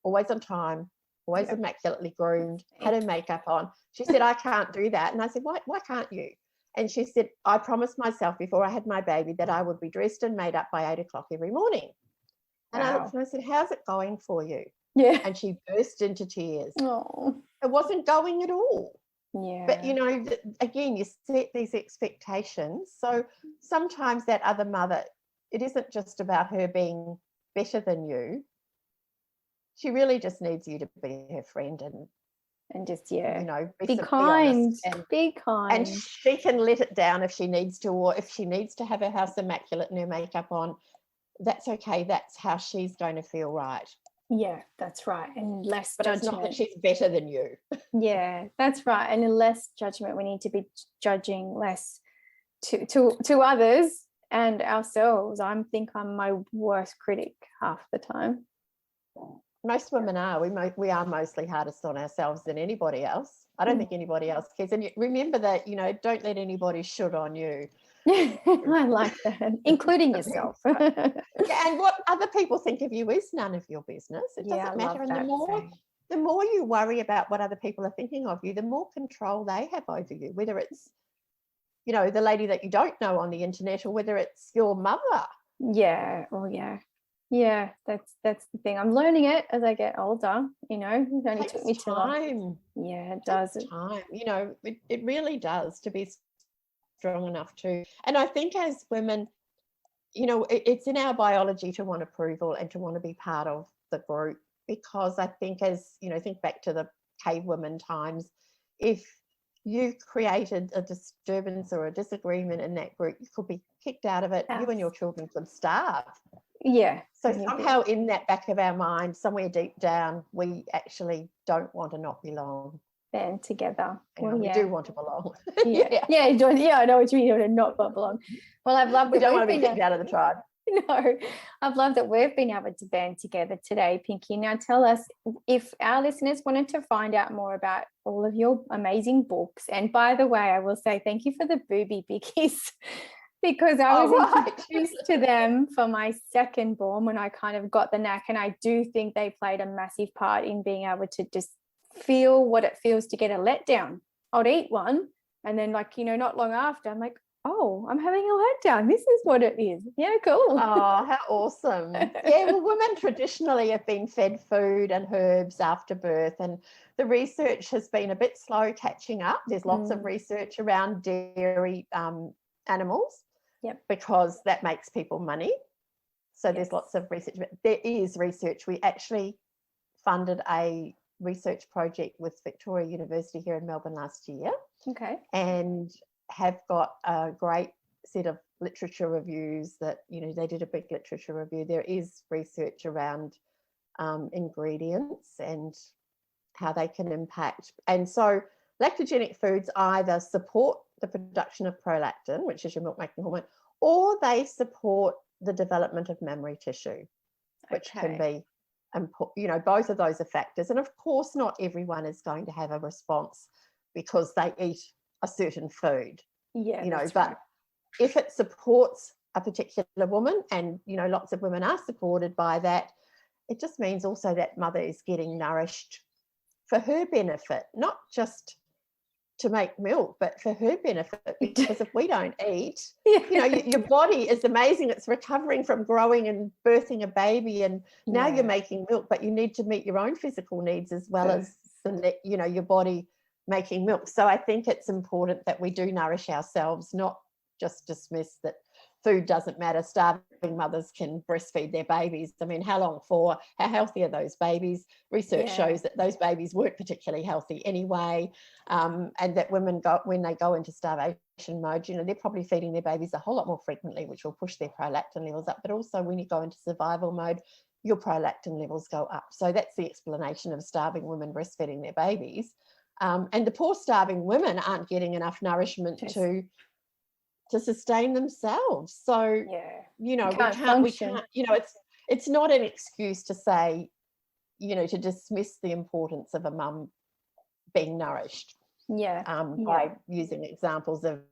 always on time, always immaculately groomed, had her makeup on. She said, I can't do that. And I said, why can't you? And she said, I promised myself before I had my baby that I would be dressed and made up by 8 o'clock every morning. And I looked and I said, how's it going for you? Yeah. And she burst into tears. Oh. It wasn't going at all. Yeah. But, again, you set these expectations. So sometimes that other mother, it isn't just about her being better than you. She really just needs you to be her friend and just, be kind. And, be kind. And she can let it down if she needs to, or if she needs to have her house immaculate and her makeup on, that's okay. That's how she's going to feel right. Yeah, that's right. And less but judgment. It's not that she's better than you. Yeah, that's right. And in less judgment, we need to be judging less to others and ourselves. I think I'm my worst critic half the time. Most women are. We are mostly hardest on ourselves than anybody else. I don't think anybody else cares. And remember that, don't let anybody shoot on you. I like that, including yourself. Yeah, and what other people think of you is none of your business. It doesn't matter. And the more you worry about what other people are thinking of you, the more control they have over you, whether it's, the lady that you don't know on the internet, or whether it's your mother. Yeah. Oh, yeah. Yeah, that's the thing. I'm learning it as I get older. It only took me time. Yeah, it does. Time. It really does, to be strong enough to. And I think as women, it's in our biology to want approval and to want to be part of the group, because I think think back to the cave women times, if you created a disturbance or a disagreement in that group, you could be kicked out of it. Yes. You and your children could starve. Yeah. So somehow in that back of our mind, somewhere deep down, we actually don't want to not belong. Band together. We do want to belong. Yeah. I know what you mean. You want to not belong. Well, I've loved. We don't want to be kicked out of the tribe. No, I've loved that we've been able to band together today, Pinky. Now tell us, if our listeners wanted to find out more about all of your amazing books, and by the way, I will say thank you for the booby bickies, because I was introduced to them for my second born when I kind of got the knack, and I do think they played a massive part in being able to just feel what it feels to get a letdown. I'd eat one, And then like, not long after, I'm like, oh, I'm having a letdown. This is what it is. Yeah, cool. Oh, how awesome. Yeah, well, women traditionally have been fed food and herbs after birth, and the research has been a bit slow catching up. There's lots of research around dairy animals because that makes people money. So there's lots of research. But there is research. We actually funded a research project with Victoria University here in Melbourne last year. Okay. And have got a great set of literature reviews that, they did a big literature review. There is research around ingredients and how they can impact. And so lactogenic foods either support the production of prolactin, which is your milk-making hormone, or they support the development of mammary tissue, which can be, both of those are factors. And of course, not everyone is going to have a response because they eat a certain food, but if it supports a particular woman, and lots of women are supported by that, it just means also that mother is getting nourished for her benefit, not just to make milk, but for her benefit, because if we don't eat, your body is amazing. It's recovering from growing and birthing a baby, and now you're making milk, but you need to meet your own physical needs as well as your body making milk. So I think it's important that we do nourish ourselves, not just dismiss that food doesn't matter. Starving mothers can breastfeed their babies. I mean, how long for? How healthy are those babies? Research shows that those babies weren't particularly healthy anyway, and that women when they go into starvation mode, they're probably feeding their babies a whole lot more frequently, which will push their prolactin levels up. But also when you go into survival mode, your prolactin levels go up. So that's the explanation of starving women breastfeeding their babies. And the poor starving women aren't getting enough nourishment to sustain themselves. So, we can't, it's not an excuse to say, to dismiss the importance of a mum being nourished. By using examples of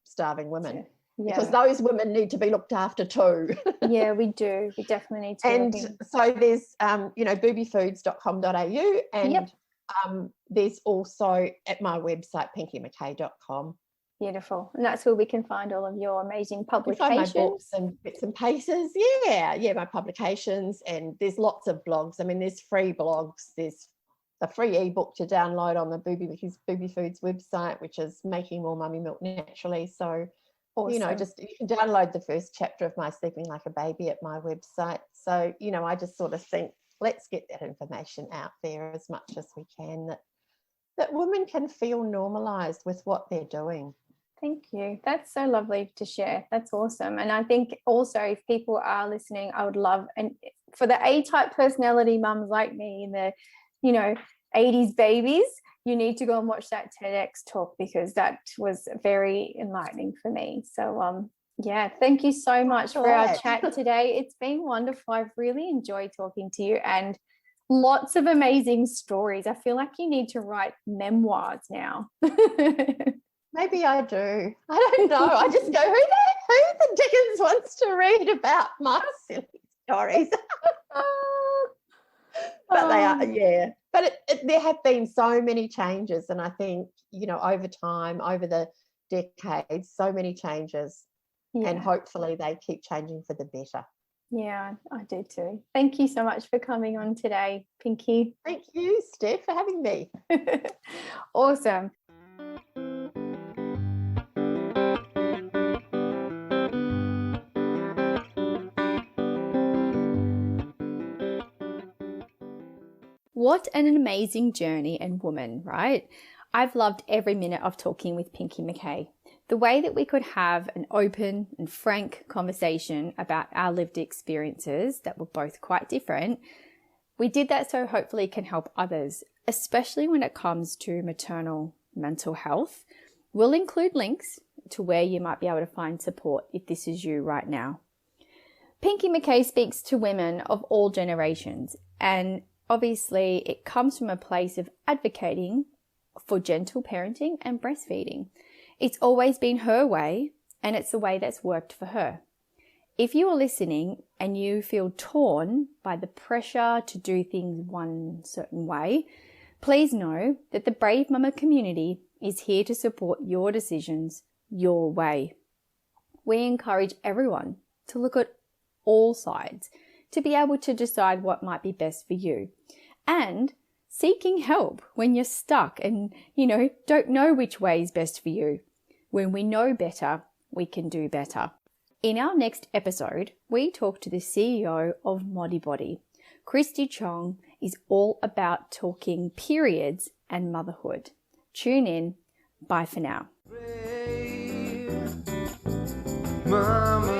starving women. Because those women need to be looked after too. We do. We definitely need to. And so there's, boobyfoods.com.au, and there's also at my website, pinkymckay.com. Beautiful. And that's where we can find all of your amazing publications. My books and bits and pieces. My publications, and there's lots of blogs. I mean, there's free blogs. There's a free ebook to download on the Booby Foods website, which is Making More Mummy Milk Naturally. So, awesome. You can download the first chapter of My Sleeping Like a Baby at my website. So, I just sort of think, let's get that information out there as much as we can, that women can feel normalised with what they're doing. Thank you. That's so lovely to share. That's awesome. And I think also if people are listening, I would love, and for the A-type personality mums like me in the, 80s babies, you need to go and watch that TEDx talk, because that was very enlightening for me. So, thank you so much for our chat today. It's been wonderful. I've really enjoyed talking to you, and lots of amazing stories. I feel like you need to write memoirs now. Maybe I do. I don't know. I just go, who the dickens wants to read about my silly stories? But they are, But there have been so many changes, and I think, over time, over the decades, so many changes, and hopefully they keep changing for the better. Yeah, I do too. Thank you so much for coming on today, Pinky. Thank you, Steph, for having me. Awesome. What an amazing journey and woman, right? I've loved every minute of talking with Pinky McKay. The way that we could have an open and frank conversation about our lived experiences that were both quite different. We did that so hopefully it can help others, especially when it comes to maternal mental health. We'll include links to where you might be able to find support if this is you right now. Pinky McKay speaks to women of all generations, and obviously it comes from a place of advocating for gentle parenting and breastfeeding. It's always been her way, and it's the way that's worked for her. If you are listening and you feel torn by the pressure to do things one certain way, Please know that the Bravemumma community is here to support your decisions your way. We encourage everyone to look at all sides to be able to decide what might be best for you, and seeking help when you're stuck and, don't know which way is best for you. When we know better, we can do better. In our next episode, we talk to the CEO of Modibody. Christy Chong is all about talking periods and motherhood. Tune in. Bye for now. Mama.